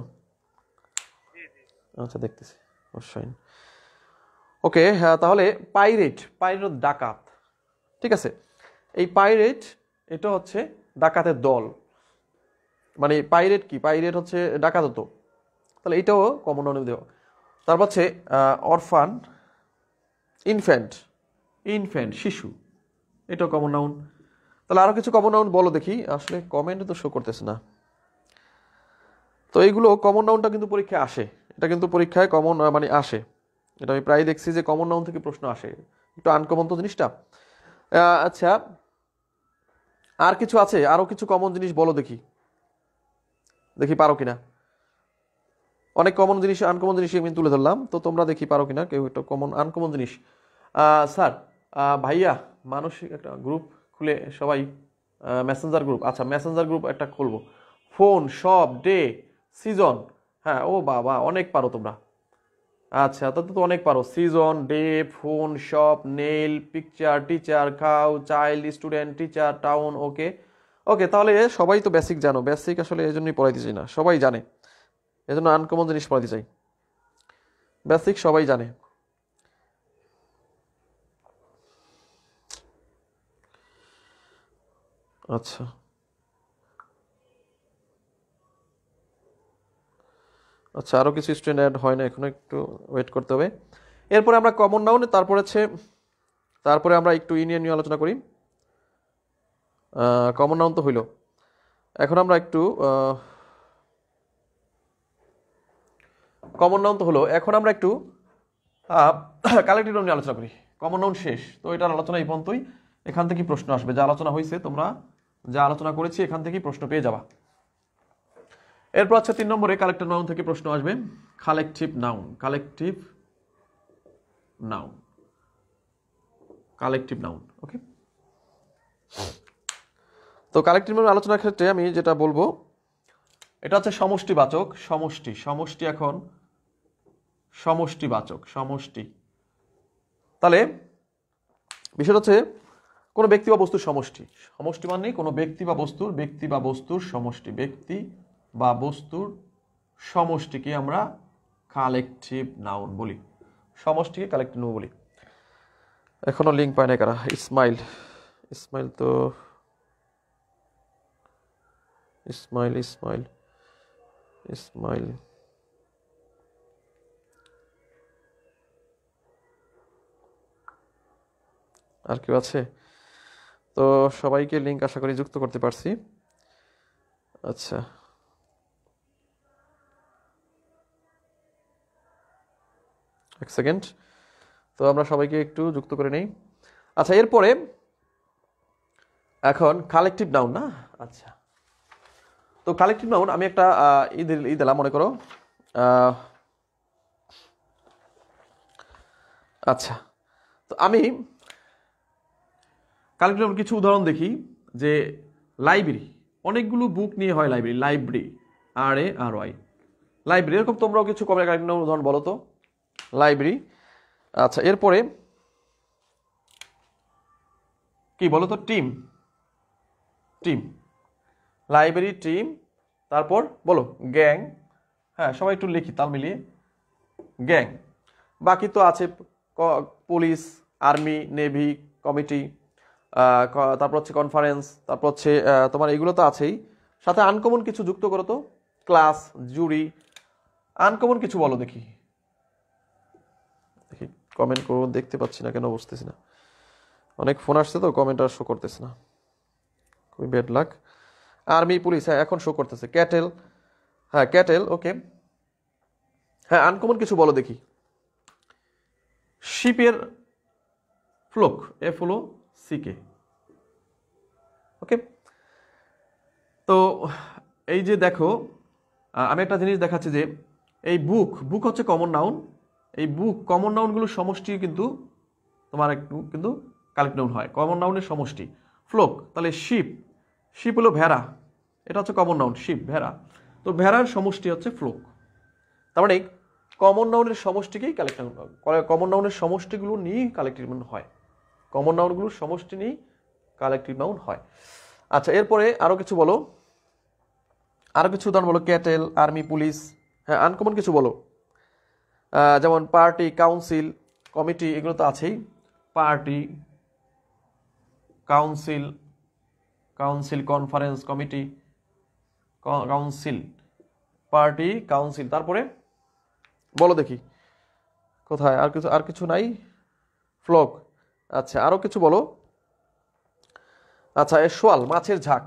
জি জি। আচ্ছা দেখতেছি, অবশ্যই। ওকে হ্যাঁ, তাহলে পাইরেট, পাইরেট ডাকাত, ঠিক আছে। এই পাইরেট, এটা হচ্ছে ডাকাতের দল, মানে পাইরেট কি, পাইরেট হচ্ছে ডাকাত হতো, তাহলে এটাও কমন নাউন দেওয়া। তারপর হচ্ছে অরফান, ইনফ্যান্ট, ইনফ্যান্ট শিশু, এটাও কমন নাউন। তাহলে আরো কিছু কমন নাউন বলো দেখি, আসলে কমেন্ট তো শো করতেছে না। তো এইগুলো কমন নাউনটা কিন্তু পরীক্ষায় আসে, এটা কিন্তু পরীক্ষায় কমন মানে আসে, এটা আমি প্রায় দেখছি যে কমন নাউন থেকে প্রশ্ন আসে, একটু আনকমন তো জিনিসটা। আচ্ছা আর কিছু আছে, আরো কিছু কমন জিনিস বলো দেখি, দেখি পারো কিনা। অনেক কমন জিনিস আনকমন জিনিস আমি তুলে ধরলাম, তো তোমরা দেখি পারো কিনা কেউ একটা কমন আনকমন জিনিস। স্যার, ভাইয়া, মানসিক একটা গ্রুপ খুলে সবাই, মেসেঞ্জার গ্রুপ, আচ্ছা মেসেঞ্জার গ্রুপ একটা খুলবো। ফোন, শপ, ডে, সিজন, হ্যাঁ ও বাবা অনেক পারো তোমরা। আচ্ছা তো তো অনেক পারো, season, day, phone, shop, nail, picture, teacher, cow, child, student, teacher, town. Okay okay, তাহলে সবাই তো বেসিক জানো, বেসিক আসলে এই জন্যই পড়াইতে চাই না, সবাই জানে, এজন্য আনকমন জিনিস পড়াইতে চাই, বেসিক সবাই জানে। আচ্ছা আচ্ছা, আরো কিছু স্টুডেন্ট অ্যাড হয় না এখনো, একটু ওয়েট করতে হবে। এরপরে আমরা কমন নাউন, তারপরে আমরা একটু ইউনিয়ন নিয়ে আলোচনা করি। কমন নাউন তো হইলো, এখন আমরা একটু কমন নাউন তো হলো, এখন আমরা একটু কালেক্টিভ নাউন নিয়ে আলোচনা করি। কমন নাউন শেষ, তো এটার আলোচনা এই পর্যন্তই। এখান থেকে প্রশ্ন আসবে, যা আলোচনা হয়েছে তোমরা যা আলোচনা করেছি এখান থেকেই প্রশ্ন পেয়ে যাবা। এরপর আছে 3 নম্বরে কালেক্টিভ নাউন থেকে প্রশ্ন আসবে। Collective noun, collective noun, collective noun. Okay, তো কালেকটিভ নাউন আলোচনার ক্ষেত্রে আমি যেটা বলবো, এটা হচ্ছে সমষ্টিবাচক, সমষ্টি, সমষ্টি এখন সমষ্টিবাচক, সমষ্টি। তাহলে বিষয়টা হচ্ছে কোনো ব্যক্তি বা বস্তুর সমষ্টি, সমষ্টি মানে কোনো ব্যক্তি বা বস্তুর, ব্যক্তি বা বস্তুর সমষ্টি, ব্যক্তি বা বস্তুর সমষ্টিকে আমরা কালেকটিভ নাউন বলি, সমষ্টিকে কালেকটিভ নাউন বলি। এখনো লিঙ্ক পায় না কারা? ইসমাইল, ইসমাইল তো ইসমাইল, ইসমাইল, ইসমাইল, আর কেউ আছে? তো সবাইকে লিঙ্ক আশা করি যুক্ত করতে পারছি। আচ্ছা এক সেকেন্ড, তো আমরা সবাইকে একটু যুক্ত করে নেই। আচ্ছা এরপরে এখন কালেকটিভ নাউন না, আচ্ছা তো কালেকটিভ নাউন আমি একটা ই দিলাম মনে করো। আচ্ছা তো আমি কালেকটিভ নাউন কিছু উদাহরণ দেখি, যে লাইব্রেরি, অনেকগুলো বুক নিয়ে হয় লাইব্রেরি, লাইব্রেরি, RARY, লাইব্রেরি, এরকম তোমরাও কিছু কমন কালেকটিভ নাউন উদাহরণ বলো তো। লাইব্রেরি। আচ্ছা, এরপরে কি বলো তো? টিম। টিম, লাইব্রেরি, টিম, তারপর বলো গ্যাং। হ্যাঁ, সবাই একটু লিখি তাল মিলিয়ে। গ্যাং। বাকি তো আছে পুলিশ, আর্মি, নেভি, কমিটি, তারপর হচ্ছে কনফারেন্স, তারপর হচ্ছে তোমার এগুলো তো আছেই। সাথে আনকমন কিছু যুক্ত করো তো। ক্লাস, জুরি, আনকমন কিছু বলো দেখি। দেখি কমেন্ট করো, দেখতে পাচ্ছি না কেন, বুঝতেছি না। অনেক ফোন আসছে তো, কমেন্ট আর শো করতেছে না, খুবই ব্যাড লাক। আর্মি, পুলিশ, হ্যাঁ এখন শো করতেছে। ক্যাটেল, হ্যাঁ ক্যাটেল, ওকে। হ্যাঁ, আনকমন কিছু বলো দেখি। শিপের ফ্লোক, FLOCK, ওকে। তো এই যে দেখো, আমি একটা জিনিস দেখাচ্ছি যে এই বুক হচ্ছে কমন নাউন। এই বুক কমন নাউনগুলোর সমষ্টি কিন্তু তোমার একটু কিন্তু কালেক্ট নাউন হয়, কমন নাউনের সমষ্টি। ফ্লোক, তাহলে শিপ হলো ভেড়া, এটা হচ্ছে কমন নাউন, শিপ ভেড়া। তো ভেড়ার সমষ্টি হচ্ছে ফ্লোক। তার মানে কমন নাউনের সমষ্টিকেই কালেক্ট নাউন, কমন নাউনের সমষ্টিগুলো নিয়েই কালেক্টিভ নাউন হয়। কমন নাউনগুলোর সমষ্টি নিয়েই কালেক্টিভ নাউন হয়। আচ্ছা, এরপরে আরো কিছু বলো, আরো কিছু উদাহরণ বলো। Cattle, army, police. হ্যাঁ, আনকমন কিছু বলো। যেমন পার্টি, কাউন্সিল, কমিটি, এগুলো তো আছেই। Party, council, conference, committee, council, party, council. তারপরে বলো দেখি কোথায় আর কিছু নাই। ফ্লক। আচ্ছা, আরো কিছু বলো। আচ্ছা, শোয়াল, মাছের ঝাঁক,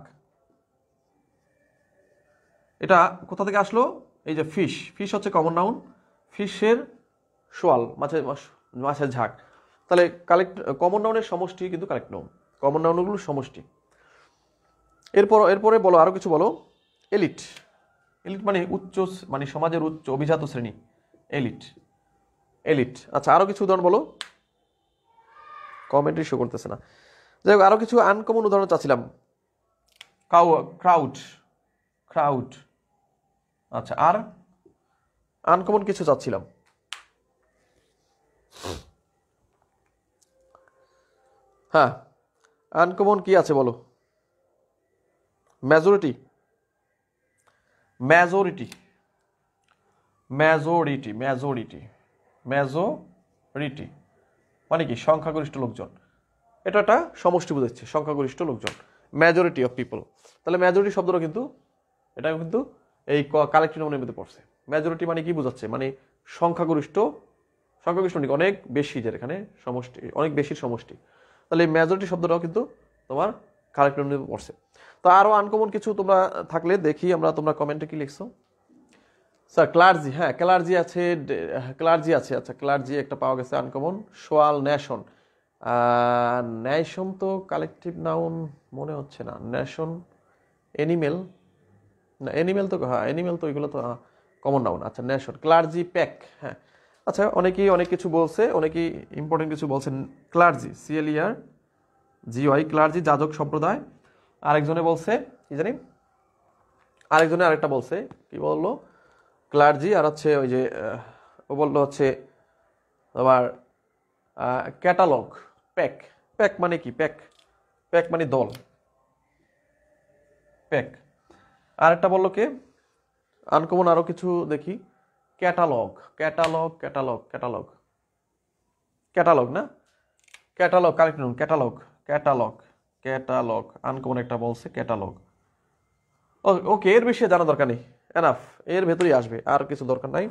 এটা কোথা থেকে আসলো? এই যে ফিশ হচ্ছে কমন নাউন, ফিশের শোয়াল, মাছের ঝাঁক। তাহলে কমন নাউনের সমষ্টি কিন্তু কালেক্ট নাউন, কমন নাউনগুলোর সমষ্টি। এরপরে বলো, আরো কিছু বলো। এলিট, মানে উচ্চ, মানে সমাজের উচ্চ অভিজাত শ্রেণী, এলিট। আচ্ছা, আরো কিছু উদাহরণ বলো। কমেন্টই শো করতেছে না। যাই হোক, আরো কিছু আনকমন উদাহরণ চাচ্ছিলাম। ক্রাউড। আচ্ছা, আর আনকমন কিছু চাচ্ছিলাম। হ্যাঁ, আনকমন কি আছে বলো। মেজরিটি, মানে কি? সংখ্যাগরিষ্ঠ লোকজন। এটা একটা সমষ্টি বোঝাচ্ছে, সংখ্যাগরিষ্ঠ লোকজন, মেজরিটি অফ পিপল। তাহলে মেজরিটি শব্দটা কিন্তু, এটাও কিন্তু এই কালেক্টিভ নাউনের মধ্যে পড়ছে। মেজরিটি মানে কি বোঝাচ্ছে? মানে সংখ্যাগরিষ্ঠ মানে অনেক বেশি, যে এখানে সমষ্টি, অনেক বেশির সমষ্টি। তাহলে এই মেজরিটি শব্দটাও কিন্তু তোমার কালেক্টিভ নাউনের মধ্যে পড়ছে। তো আরো আনকমন কিছু তোমরা থাকলে দেখি আমরা, তোমরা কমেন্টে কি লিখছো। স্যার ক্লার্জি, হ্যাঁ ক্লার্জি আছে। আচ্ছা, ক্লার্জি একটা পাওয়া গেছে আনকমন। সোয়াল, নেশন। নেশন তো কালেকটিভ নাউন মনে হচ্ছে না। নেশন, এনিমেল, না এনিমেল তো, হ্যাঁ এনিমেল তো, এগুলো তো কমন নাউন। আচ্ছা, নেশন, ক্লার্জি, প্যাক। হ্যাঁ, আচ্ছা, অনেকেই অনেক কিছু বলছে, অনেকেই ইম্পর্টেন্ট কিছু বলছেন। ক্লার্জি, CLERGY, ক্লার্জি যাজক সম্প্রদায়। আরেকজনে বলছে কি জানি, আরেকটা বলছে কি বললো, ক্লার্জি, আর হচ্ছে ওই যে ও বললো হচ্ছে তোমার ক্যাটালগ, প্যাক মানে কি? প্যাক মানে দল, প্যাক। আরেকটা বললো কে? আনকমন আরো কিছু দেখি। ক্যাটালগ না, catalogue correct noun, catalogue. Uncommon একটা বলছে ক্যাটালগ। ওকে, এর বেশি জানা দরকার নেই, এনাফ, এর ভেতরেই আসবে, আর কিছু দরকার নাই।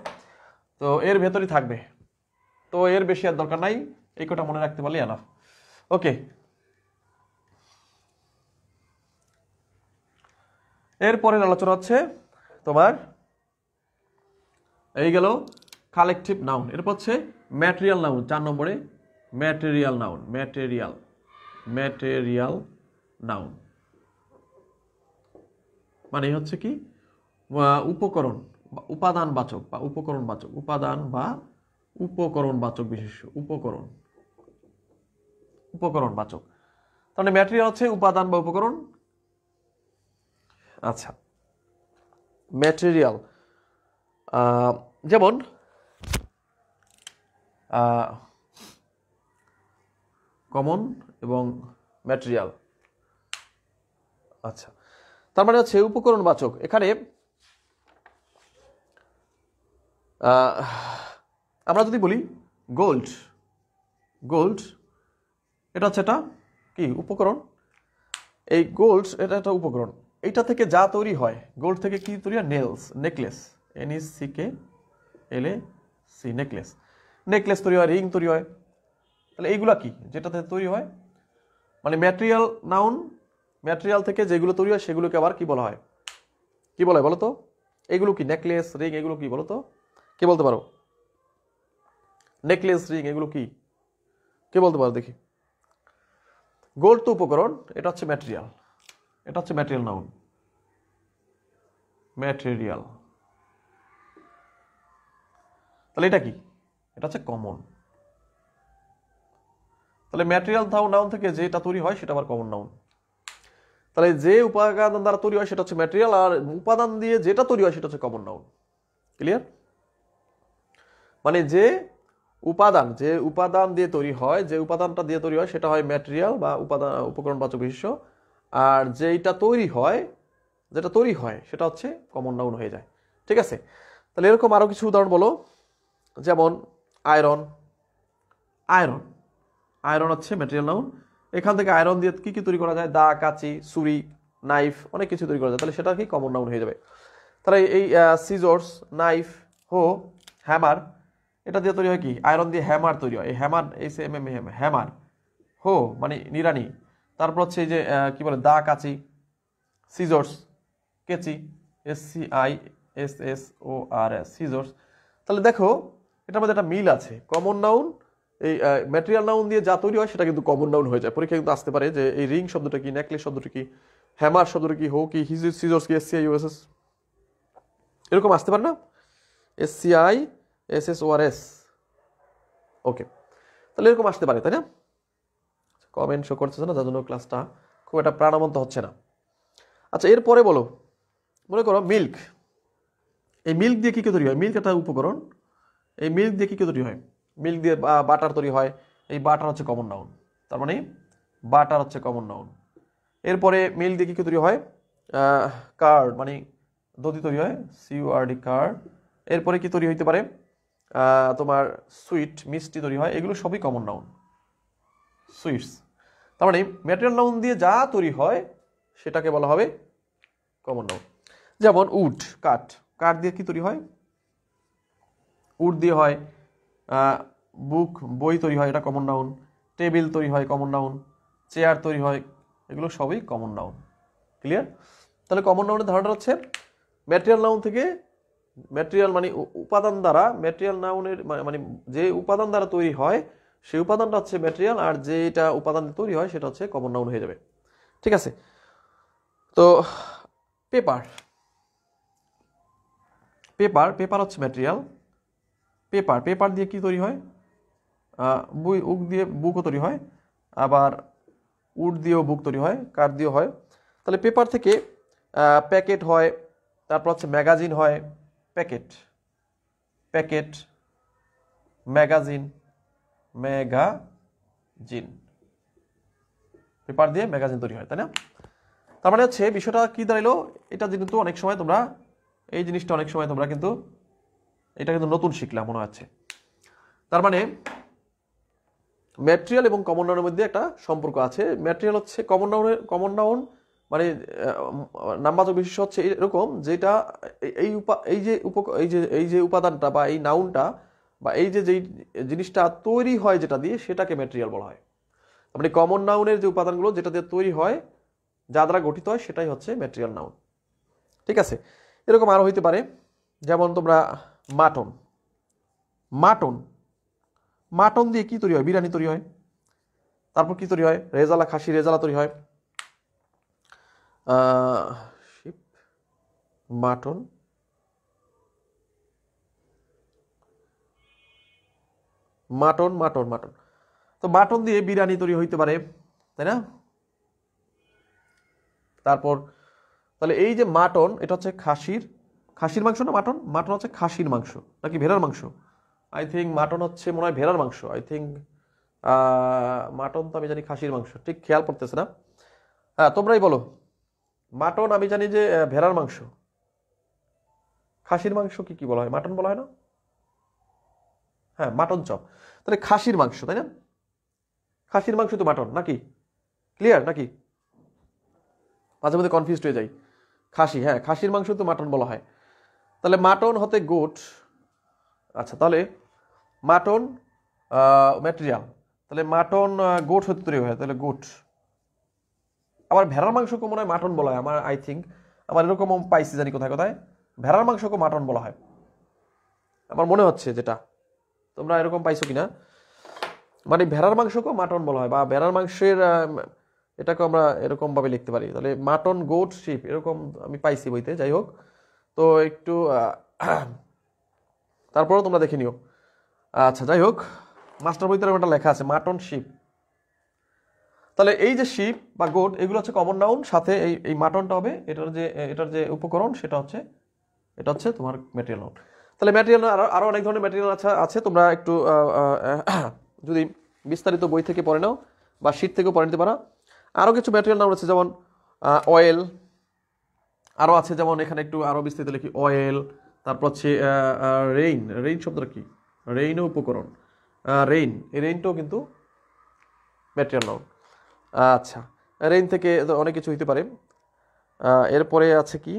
তো এর ভেতরেই থাকবে, তো এর বেশি আর দরকার নাই, এই কটা মনে রাখতে পারলে এনাফ। ওকে, এরপরের আলোচনা হচ্ছে তোমার এই গেল কালেকটিভ নাউন। এরপর হচ্ছে ম্যাটেরিয়াল নাউন, 4 নম্বরে। ম্যাটেরিয়াল নাউন মানে হচ্ছে কি? উপকরণ, উপাদানবাচক বা উপকরণবাচক, উপাদান বা উপকরণবাচক বিশেষ্য, উপকরণবাচক। তাহলে ম্যাটেরিয়াল হচ্ছে উপাদান বা উপকরণ। আচ্ছা, ম্যাটেরিয়াল যেমন কমন এবং ম্যাটেরিয়াল। আচ্ছা, তার মানে হচ্ছে উপকরণবাচক। এখানে আমরা যদি বলি গোল্ড, গোল্ড এটা হচ্ছে এটা কি উপকরণ, এই গোল্ড এটা একটা উপকরণ। এইটা থেকে যা তৈরি হয়, গোল্ড থেকে কি তৈরি হয়, নেকলেস, NECKLAC, নেকলেস, নেকলেস তৈরি হয়, রিং তৈরি হয়। তাহলে এইগুলা কি যেটাতে তৈরি হয়, মানে ম্যাটেরিয়াল নাউন, ম্যাটেরিয়াল থেকে যেগুলো তৈরি হয় সেগুলোকে আবার কি বলা হয়, কি বলা হয় বলো তো? এগুলো কি নেকলেস, রিং, এগুলো কি বলো তো? কে বলতে পারো? নেকলেস, রিং এগুলো কি, কে বলতে পারো দেখি? গোল্ড তো উপকরণ, এটা হচ্ছে ম্যাটেরিয়াল, এটা হচ্ছে ম্যাটেরিয়াল নাউন, ম্যাটেরিয়াল। তাহলে এটা কি, এটা হচ্ছে কমন। তাহলে ম্যাটেরিয়াল নাউন থেকে যেটা তৈরি হয় সেটা আবার কমন নাউন। তাহলে যে উপাদান দ্বারা তৈরি হয় সেটা হচ্ছে ম্যাটেরিয়াল, আর উপাদান দিয়ে যেটা তৈরি হয় সেটা হচ্ছে কমন নাউন। ক্লিয়ার? মানে যে উপাদান দিয়ে তৈরি হয়, যে উপাদানটা দিয়ে তৈরি হয় সেটা হয় ম্যাটেরিয়াল বা উপকরণবাচক বিশেষ্য, আর যেটা তৈরি হয়, যেটা তৈরি হয় সেটা হচ্ছে কমন নাউন হয়ে যায়। ঠিক আছে? তাহলে এরকম আরো কিছু উদাহরণ বলো, যেমন আয়রন, আয়রন, আয়রন হচ্ছে ম্যাটেরিয়াল নাউন। এখান থেকে আয়রন দিয়ে কি কি তৈরি করা যায়, দা, কাঁচি, ছুরি, নাইফ, অনেক কিছু তৈরি করা যায়। তাহলে সেটা কি কমন নাউন হয়ে যাবে। তাহলে এই সিজর্স, নাইফ, হো, হ্যামার, এটা দিয়ে তৈরি হয় কি, আয়রন দিয়ে হ্যামার তৈরি হয়। এই হ্যামার, হ্যামার, হো মানে নিড়ানি, তারপর হচ্ছে এই যে কি বলে দা, কাঁচি, সিজর্স, কেচি, SCISSORS, সিজর্স। তাহলে দেখো এটার মধ্যে একটা মিল আছে। কমন নাউন, এই ম্যাটেরিয়াল নাউন দিয়ে যা তৈরি হয় সেটা কিন্তু কমন নাউন হয়ে যায়। পরীক্ষা কিন্তু আসতে পারে যে এই রিং শব্দটা কি, নেকলেস শব্দটা কি, হ্যামার শব্দটা কি, হো কি, সিজর্স কি, SCIUSS, এরকম আসতে পারে না, SCISSORS। ওকে, তাহলে এরকম আসতে পারে, তাই না? কমেন্ট শো করতেছে না, যার জন্য ক্লাসটা খুব একটা প্রাণবন্ত হচ্ছে না। আচ্ছা, এরপরে বলো, মনে করো মিল্ক, এই মিল্ক দিয়ে কি কি তৈরি হয়? মিল্ক একটা উপকরণ, এই মিল্ক দিয়ে কি কি তৈরি হয়? মিল্ক দিয়ে বাটার তৈরি হয়, এই বাটার হচ্ছে কমন নাউন। তার মানে বাটার হচ্ছে কমন নাউন। এরপরে মিল্ক দিয়ে কি কি তৈরি হয়? কার্ড মানে দধি তৈরি হয়, CURD, কার্ড। এরপরে কি তৈরি হইতে পারে? তোমার সুইট, মিষ্টি তৈরি হয়। এগুলো সবই কমন নাউন, সুইটস। তার মানে ম্যাটেরিয়াল নাউন দিয়ে যা তৈরি হয় সেটাকে বলা হবে কমন নাউন। যেমন উড, কাঠ, কাঠ দিয়ে কি তৈরি হয়? উড দিয়ে হয় বুক, বই তৈরি হয়, এটা কমন নাউন। টেবিল তৈরি হয়, কমন নাউন। চেয়ার তৈরি হয়, এগুলো সবই কমন নাউন। ক্লিয়ার? তাহলে কমন নাউনের ধারণাটা হচ্ছে ম্যাটেরিয়াল নাউন থেকে, ম্যাটেরিয়াল মানে উপাদান দ্বারা, ম্যাটেরিয়াল নাউনের মানে যে উপাদান দ্বারা তৈরি হয় সেই উপাদানটা হচ্ছে ম্যাটেরিয়াল, আর যেটা উপাদান তৈরি হয় সেটা হচ্ছে কমন নাউন হয়ে যাবে। ঠিক আছে? তো পেপার, পেপার, পেপার হচ্ছে ম্যাটেরিয়াল। পেপার, পেপার দিয়ে কি তৈরি হয়? উড দিয়ে বুকও তৈরি হয়, আবার উড দিয়েও বুক তৈরি হয়, কাঠ দিয়েও হয়। তাহলে পেপার থেকে প্যাকেট হয়, তারপর হচ্ছে ম্যাগাজিন হয়, packet, packet, magazine, magazine, paper দিয়ে ম্যাগাজিন তৈরি হয়, তাই না? তার মানে হচ্ছে বিষয়টা কি দাঁড়াইলো, এটা কিন্তু অনেক সময় তোমরা, এই জিনিসটা অনেক সময় তোমরা কিন্তু, এটা কিন্তু নতুন শিখলাম মনে হচ্ছে। তার মানে ম্যাটেরিয়াল এবং কমন নাউনের মধ্যে একটা সম্পর্ক আছে। ম্যাটেরিয়াল হচ্ছে কমন নাউন মানে নামবাচক বিশেষ্য হচ্ছে এরকম যেটা এই যে উপাদানটা বা এই নাউনটা বা এই যে যেই জিনিসটা তৈরি হয় যেটা দিয়ে, সেটাকে ম্যাটেরিয়াল বলা হয়। মানে কমন নাউনের যে উপাদানগুলো যেটা দিয়ে তৈরি হয়, যা দ্বারা গঠিত হয়, সেটাই হচ্ছে ম্যাটেরিয়াল নাউন। ঠিক আছে? এরকম আরো হইতে পারে, যেমন তোমরা মাটন, মাটন, মাটন দিয়ে কি তৈরি হয়? বিরিয়ানি তৈরি হয়। তারপর কি তৈরি হয়? রেজালা, খাসি রেজালা তৈরি হয়। Sheep, mutton, mutton, mutton, mutton. তো মাটন দিয়ে বিরিয়ানি তৈরি হইতে পারে, তাই না? তারপর তাহলে এই যে মাটন, এটা হচ্ছে খাসির মাংস না মাটন? মাটন হচ্ছে খাসির মাংস নাকি ভেড়ার মাংস? আই থিঙ্ক মাটন হচ্ছে মনে হয় ভেড়ার মাংস। আই থিঙ্ক মাটন তো আমি জানি খাসির মাংস, ঠিক খেয়াল পড়তেছে না। হ্যাঁ, তোমরাই বলো। মাটন আমি জানি যে ভেড়ার মাংস। খাসির মাংস কি কি বলা হয়? মাটন বলা হয় না? হ্যাঁ, মাটন চপ। তাহলে খাসির মাংস, তাই না? খাসির মাংস তো মাটন নাকি? ক্লিয়ার নাকি? মাঝে মধ্যে কনফিউজড হয়ে যাই। খাসি, হ্যাঁ, খাসির মাংস তো মাটন বলা হয়। তাহলে মাটন হতে গোট। আচ্ছা, তাহলে মাটন ম্যাটেরিয়াল, তাহলে মাটন গোট হতে তৈরি হয়, তাহলে গোট। আবার ভেড়ার মাংসকে মনে হয় মাটন বলা হয় আমার, আই থিঙ্ক। আমার এরকম পাইছি জানি কোথায় কোথায় ভেড়ার মাংসকে মাটন বলা হয় আমার মনে হচ্ছে, যেটা তোমরা এরকম পাইছো কিনা। মানে ভেড়ার মাংসকেও মাটন বলা হয়, বা ভেড়ার মাংসের এটাকে আমরা এরকম ভাবে লিখতে পারি। তাহলে মাটন, গোট, শিপ এরকম আমি পাইছি বইতে। যাই হোক, তো একটু তারপরেও তোমরা দেখে নিও। আচ্ছা, যাই হোক, মাস্টার বইতে এরকম একটা লেখা আছে মাটন, শিপ। তাহলে এই যে শিপ বা গোট এগুলো হচ্ছে কমন নাউন, সাথে এই এই মাটনটা হবে এটার যে উপকরণ, সেটা হচ্ছে এটা হচ্ছে তোমার ম্যাটেরিয়াল নাউন। তাহলে ম্যাটেরিয়াল আরো আরো অনেক ধরনের ম্যাটেরিয়াল আছে তোমরা একটু যদি বিস্তারিত বই থেকে পড়ে নাও বা শীট থেকেও পড়ে নিতে পারো। আরো কিছু ম্যাটেরিয়াল নাউন আছে, যেমন অয়েল। আরো আছে যেমন এখানে একটু আরো বিস্তারিত লিখি, অয়েল। তারপর হচ্ছে রেইন। রেইন শব্দটা কি? রেইনও উপকরণ। রেইন, এই রেইনটাও কিন্তু ম্যাটেরিয়াল নাউন। আচ্ছা, রেইন থেকে অনেক কিছু হইতে পারে। এরপরে আছে কি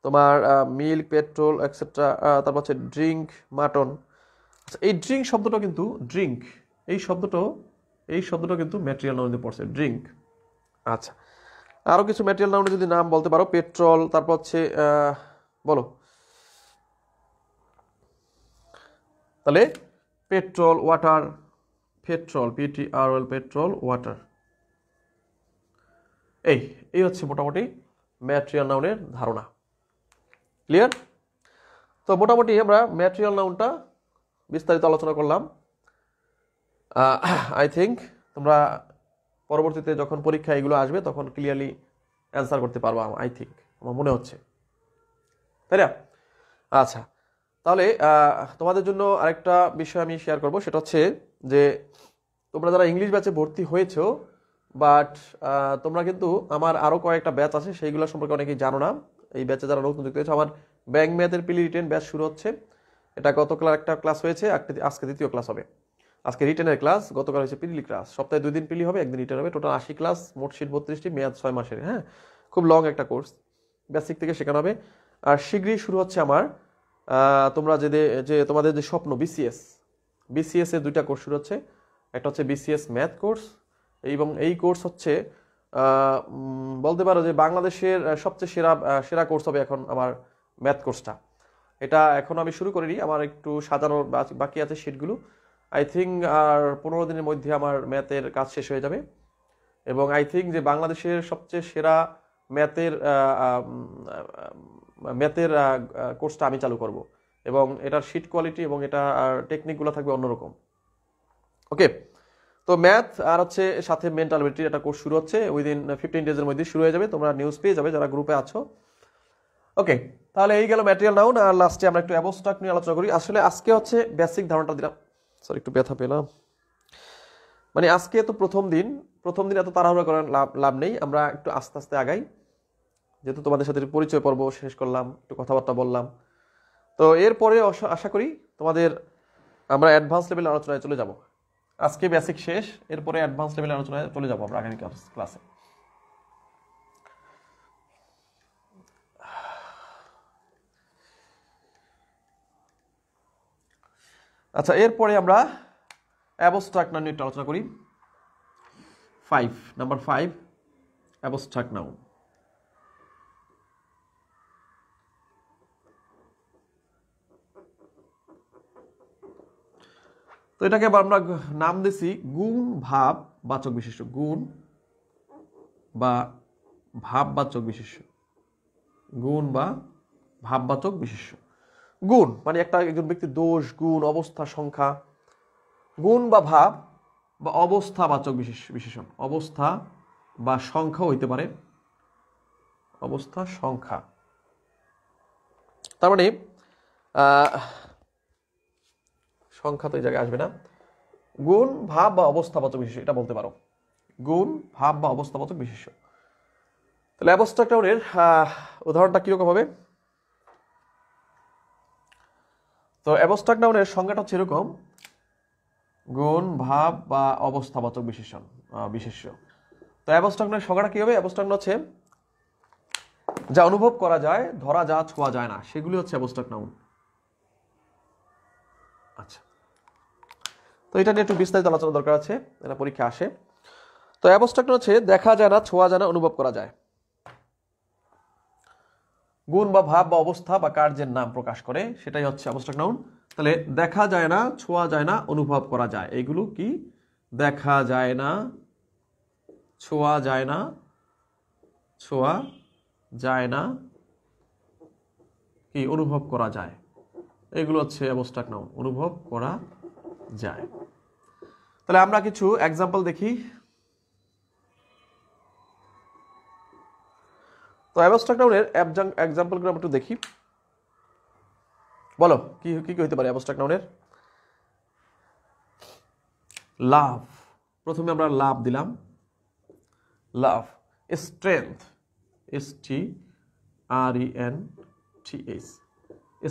তোমার মিল্ক, পেট্রোল, এক্সেট্রা। তারপর হচ্ছে ড্রিঙ্ক, মাটন। আচ্ছা, এই ড্রিঙ্ক শব্দটা কিন্তু ড্রিঙ্ক, এই শব্দটা কিন্তু ম্যাটেরিয়াল নাউনে পড়ছে, ড্রিঙ্ক। আচ্ছা, আরো কিছু ম্যাটেরিয়াল নাউনে যদি নাম বলতে পারো, পেট্রোল, তারপর হচ্ছে বলো। তাহলে petrol, water, petrol, PTROL, petrol, water. এই এই হচ্ছে মোটামুটি ম্যাটেরিয়াল নাউনের ধারণা। ক্লিয়ার? তো মোটামুটি আমরা ম্যাটেরিয়াল নাউনটা বিস্তারিত আলোচনা করলাম। আই থিঙ্ক তোমরা পরবর্তীতে যখন পরীক্ষা এগুলো আসবে তখন ক্লিয়ারলি অ্যান্সার করতে পারবো, আই থিঙ্ক, আমার মনে হচ্ছে, তাই না? আচ্ছা, তাহলে তোমাদের জন্য আরেকটা বিষয় আমি শেয়ার করব, সেটা হচ্ছে যে তোমরা যারা ইংলিশ ব্যাচে ভর্তি হয়েছো, বাট তোমরা কিন্তু আমার আরও কয়েকটা ব্যাচ আছে, সেইগুলো সম্পর্কে অনেকেই জানো না। এই ব্যাচে যারা নতুন যুক্ত হয়েছে, আমার ব্যাংক ম্যাথের প্রিলি রিটেন ব্যাচ শুরু হচ্ছে। এটা গতকাল একটা ক্লাস হয়েছে, আজকে দ্বিতীয় ক্লাস হবে। আজকে রিটেনের ক্লাস, গতকাল হয়েছে প্রিলি ক্লাস। সপ্তাহে 2 দিন প্রিলি হবে, 1 দিন রিটেন হবে। টোটাল 80 ক্লাস, মোট সিট 32টি, মেয়াদ 6 মাসের। হ্যাঁ, খুব লং একটা কোর্স, বেসিক থেকে শেখানো হবে। আর শীঘ্রই শুরু হচ্ছে আমার তোমরা যে তোমাদের যে স্বপ্ন বিসিএস এর 2টা কোর্স শুরু হচ্ছে। একটা হচ্ছে বিসিএস ম্যাথ কোর্স, এবং এই কোর্স হচ্ছে বলতে পারো যে বাংলাদেশের সবচেয়ে সেরা কোর্স হবে এখন আমার ম্যাথ কোর্সটা। এটা এখন আমি শুরু করিনি, আমার একটু সাজানোর বাকি আছে শিটগুলো। আই থিঙ্ক আর 15 দিনের মধ্যে আমার ম্যাথের কাজ শেষ হয়ে যাবে, এবং আই থিঙ্ক যে বাংলাদেশের সবচেয়ে সেরা ম্যাথের ম্যাথের কোর্সটা আমি চালু করব, এবং এটার শিট কোয়ালিটি এবং এটা টেকনিকগুলো থাকবে অন্যরকম। ওকে, তো ম্যাথ আর হচ্ছে সাথে মেন্টাল অ্যাবিলিটির একটা কোর্স শুরু হচ্ছে, উইদিন 15 ডেজের মধ্যে শুরু হয়ে যাবে। তোমরা নিউজ পেয়ে যাবে যারা গ্রুপে আছো। ওকে, তাহলে এই গেল ম্যাটেরিয়াল নাউন। আর লাস্টে আমরা একটু অ্যাবস্ট্রাক্ট নিয়ে আলোচনা করি। আসলে আজকে হচ্ছে বেসিক ধারণাটা দিলাম। সরি, একটু ব্যথা পেলাম। মানে আজকে তো প্রথম দিন এত তাড়াহুড়া করার লাভ নেই, আমরা একটু আস্তে আস্তে আগাই। যেহেতু তোমাদের সাথে পরিচয় পর্ব শেষ করলাম, একটু কথাবার্তা বললাম, তো এরপরে আশা করি তোমাদের আমরা অ্যাডভান্স লেভেলের আলোচনায় চলে যাব। আজকে বেসিক শেষ, এরপরে অ্যাডভান্স লেভেলের আলোচনায় চলে যাব আমরা আগামী ক্লাসে। আচ্ছা, এরপরে আমরা অ্যাবস্ট্রাক্ট নাউন নিয়ে একটু আলোচনা করি। Number 5, abstract noun. তো এটাকে আবার আমরা নাম দিছি গুণ ভাব বাচক বিশেষ্য। গুণ বা ভাববাচক বিশেষ্য। গুণ বা ভাববাচক বিশেষ্য। গুণ মানে একজন ব্যক্তির দোষ, গুণ, অবস্থা, সংখ্যা। গুণ বা ভাব বা অবস্থাবাচক বিশেষণ। অবস্থা বা সংখ্যাও হইতে পারে। অবস্থা, সংখ্যা। তার মানে সংখ্যা তো এই জায়গায় আসবে না। গুণ, ভাব বা অবস্থাবাচক বিশেষ্য, এটা বলতে পারো। গুণ, ভাব বা অবস্থাবাচক বিশেষ্য। তাহলে অ্যাবস্ট্রাক্ট নাউনের উদাহরণটা কিরকম হবে? তো অ্যাবস্ট্রাক্ট নাউনের সংজ্ঞাটা হচ্ছে এরকম: গুণ, ভাব বা অবস্থাবাচক বিশেষ্য। তো অ্যাবস্ট্রাক্ট নাউনের সংজ্ঞাটা কি হবে? অ্যাবস্ট্রাক্ট হচ্ছে যা অনুভব করা যায়, ধরা যা ছোঁয়া যায় না, সেগুলি হচ্ছে অ্যাবস্ট্রাক্ট নাউন। আচ্ছা, তো এটা নিয়ে একটু বিস্তারিত আলোচনা দরকার আছে, এটা পরীক্ষা আসে। তো অ্যাবস্ট্রাক্ট হচ্ছে দেখা যায় না, ছোঁয়া যায় না, অনুভব করা যায়। গুণ বা ভাব বা অবস্থা বা কার্যের নাম প্রকাশ করে, সেটাই হচ্ছে অ্যাবস্ট্রাক্ট নাউন। তাহলে দেখা যায় না, ছোঁয়া যায় না, অনুভব করা যায়, এইগুলো কি? দেখা যায় না, ছোঁয়া যায় না, ছোঁয়া যায় না, কি অনুভব করা যায়, এগুলো হচ্ছে অ্যাবস্ট্রাক্ট নাউন, অনুভব করা যায়। তাহলে আমরা কিছু এক্সাম্পল দেখি। তো অ্যাবস্ট্রাক্ট নাউনের এক্সাম্পলগুলো আমরা একটু দেখি। বলো কি কি কি হতে পারে অ্যাবস্ট্রাক্ট নাউনের? লাভ, প্রথমে আমরা লাভ দিলাম, লাভ। Strength, STRENTH,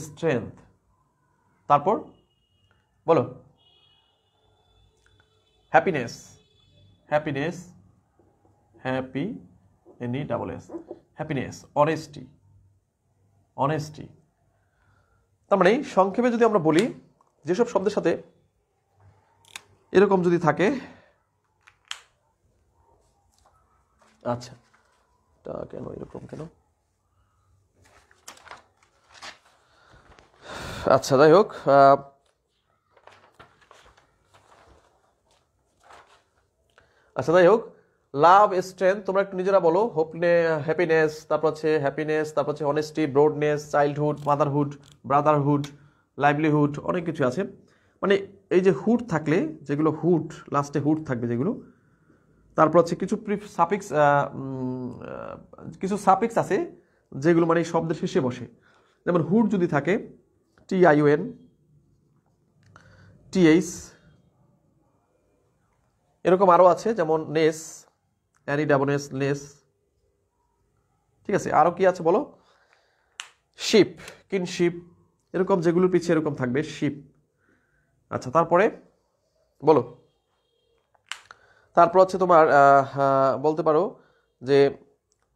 strength. তারপর বলো happiness, happiness, happy NESS, happiness. Honesty, honesty. তার মানে সংক্ষেপে যদি আমরা বলি, যেসব শব্দের সাথে এরকম যদি থাকে, আচ্ছা এটা কেন এরকম কেন, আচ্ছা যাই হোক, লাভ, স্ট্রেংথ, তোমরা একটু নিজেরা বলো। হ্যাপিনেস, তারপর হচ্ছে honesty, broadness, childhood, motherhood, Brotherhood, livelihood, অনেক কিছু আছে। মানে এই যে হুড থাকলে, যেগুলো হুড, লাস্টে হুড থাকবে যেগুলো, তারপর হচ্ছে কিছু সাফিক্স, কিছু সাফিক্স আছে যেগুলো মানে এই শব্দের শেষে বসে। যেমন হুড যদি থাকে, TION, TH, এরকম আরও আছে, যেমন নেস, NESS, নেস। ঠিক আছে, আরও কি আছে বলো? শিপ, কিনশিপ, এরকম যেগুলোর পিছিয়ে এরকম থাকবে, শিপ। আচ্ছা, তারপরে বলো, তারপর হচ্ছে তোমার বলতে পারো যে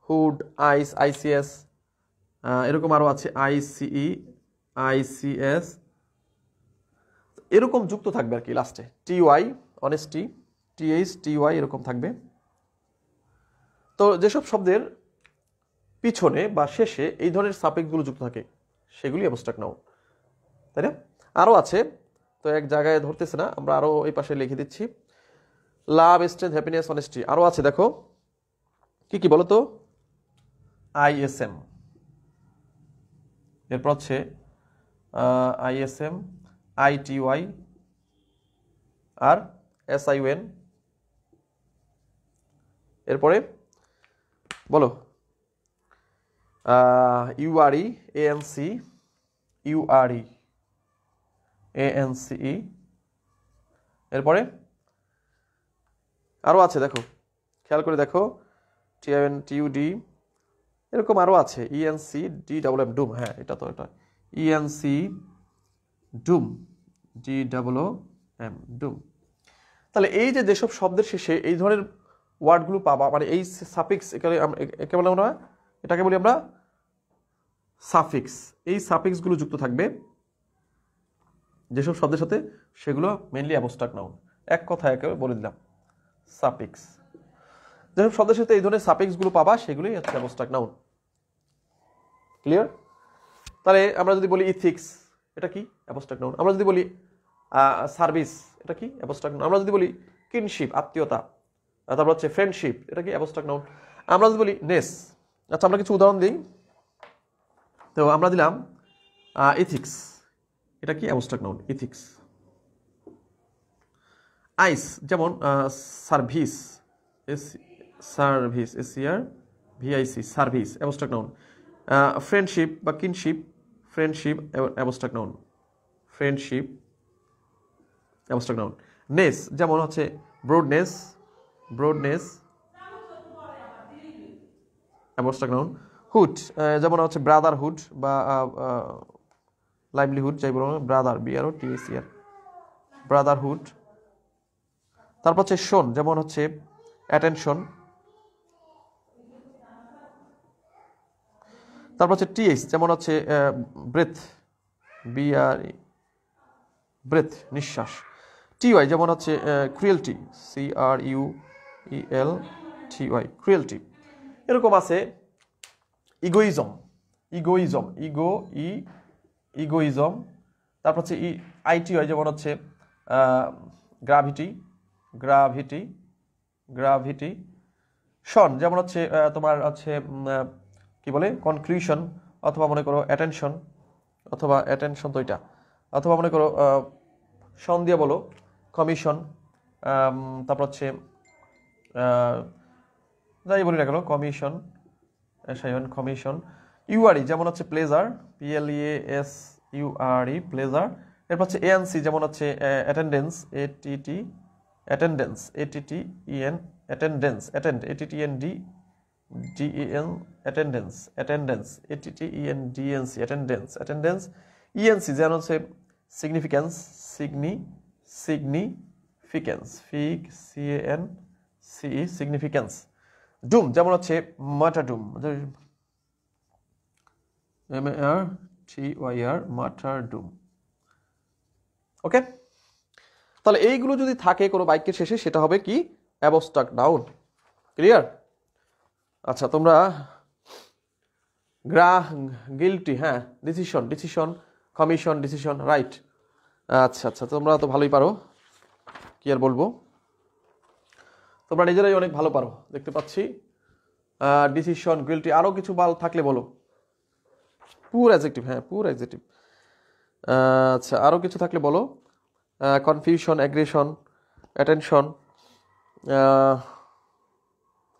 হুড, আইস, ICS, এরকম আরও আছে, ICE, ICS, এরকম যুক্ত থাকবে আর কি লাস্টে। TY, অনেস্টি, TH, TY, এরকম থাকবে। তো যেসব শব্দের পিছনে বা শেষে এই ধরনের সাফিক্সগুলো যুক্ত থাকে, সেগুলি অ্যাবস্ট্রাক্ট নাউন, তাই না? আরও আছে, তো এক জায়গায় ধরতেছে না, আমরা আরও এই পাশে লিখে দিচ্ছি। লাভ, স্ট্রেংথ, হ্যাপিনেস, অনেস্টি, আরও আছে, দেখো কি কি বলো তো? ISM, এরপর হচ্ছে ISM, ITY, আর SION, এরপরে বলো URE, ANC, URE, ANCE, এরপরে আরও আছে, দেখো খেয়াল করে দেখো, TIN, TUD, এরকম আরও আছে, ENC, DWM, ডুম, হ্যাঁ এটা তো, এটা ENC, ডুম, DWM, ডুম। তাহলে এই যে যেসব শব্দের শেষে এই ধরনের ওয়ার্ডগুলো পাবা, মানে এই সাফিক্স, একে বলে আমরা, এটাকে বলি আমরা সাফিক্স। এই সাফিক্সগুলো যুক্ত থাকবে যেসব শব্দের সাথে, সেগুলো মেইনলি অ্যাবস্ট্রাক্ট নাউন। এক কথায় একেবারে বলে দিলাম, সাফিক্স। যেসব শব্দের সাথে এই ধরনের সাফিক্সগুলো পাবা, সেগুলোই হচ্ছে অ্যাবস্ট্রাক্ট নাউন। ক্লিয়ার? তাহলে আমরা যদি বলি ইথিক্স, এটা কি? Abstract noun. আমরা যদি বলি সার্ভিস, এটা কি? Abstract noun. আমরা যদি বলি কিনশিপ, আত্মীয়তা, তারপর হচ্ছে ফ্রেন্ডশিপ, এটা কি? Abstract noun. আমরা যদি বলি নেস, আচ্ছা আমরা কিছু উদাহরণ দিই। তো আমরা দিলাম ইথিক্স, এটা কি? Abstract noun, ethics. আইস, যেমন service, service, SCRVIC, service, abstract noun. Friendship বা kinship, friendship, abstract noun, friendship, abstract noun. Ness যেমন হচ্ছে broadness, broadness abstract noun. Hood যেমন হচ্ছে ব্রাদারহুড বা লাইভলিহুড, যাই বলো ব্রাদার, বিআরও টিএসিআর, ব্রাদারহুড। তারপর হচ্ছে শোন যেমন হচ্ছে অ্যাটেনশন। তারপর হচ্ছে টিএস যেমন হচ্ছে ব্রেথ, বিআর ব্রেথ নিঃশ্বাস। টিওয়াই যেমন হচ্ছে ক্রুয়েলটি, CRUELTY ক্রুয়েলটি। এরকম আছে ইগোইজম, ইগোইজম, ইগোইজম। তারপর হচ্ছে ITY যেমন হচ্ছে গ্রাভিটি, গ্রাভিটি, গ্রাভিটি। শন যেমন হচ্ছে তোমার হচ্ছে কি বলে কনক্লুশন, অথবা মনে করো অ্যাটেনশন, অথবা অ্যাটেনশন তো এটা, অথবা মনে করো শন দিয়ে বলো কমিশন। তারপর হচ্ছে যাই বলি না কেন কমিশন, কমিশন। ইউআরই যেমন হচ্ছে প্লেজার, PLEASURE প্লেজার। এরপর হচ্ছে ANC যেমন হচ্ছে attendance, attendance, attendance, attendance, attendance, attendance. ENC যেমন হচ্ছে সিগনিফিক্যান্স, সিগনিফিক্যান্স, সিগনিফিক্যান্স। ডুম যেমন হচ্ছে মাটাডুম, MARTYR মাটারডুম। ওকে, তাহলে এইগুলো যদি থাকে কোনো বাক্যের শেষে সেটা হবে কি অ্যাবস্ট্রাক্ট নাউন। ক্লিয়ার? আচ্ছা তোমরা গিলটি, হ্যাঁ decision, decision, commission, decision, right. আচ্ছা আচ্ছা তোমরা তো ভালোই পারো, কি আর বলবো, তোমরা নিজেরাই অনেক ভালো পারো দেখতে পাচ্ছি। ডিসিশন, গিলটি, আরও কিছু বাল থাকলে বলো। পুর অ্যাডজেক্টিভ, হ্যাঁ পুর অ্যাডজেক্টিভ। আচ্ছা আরও কিছু থাকলে বলো। কনফিউশন, অ্যাগ্রেশন, অ্যাটেনশন,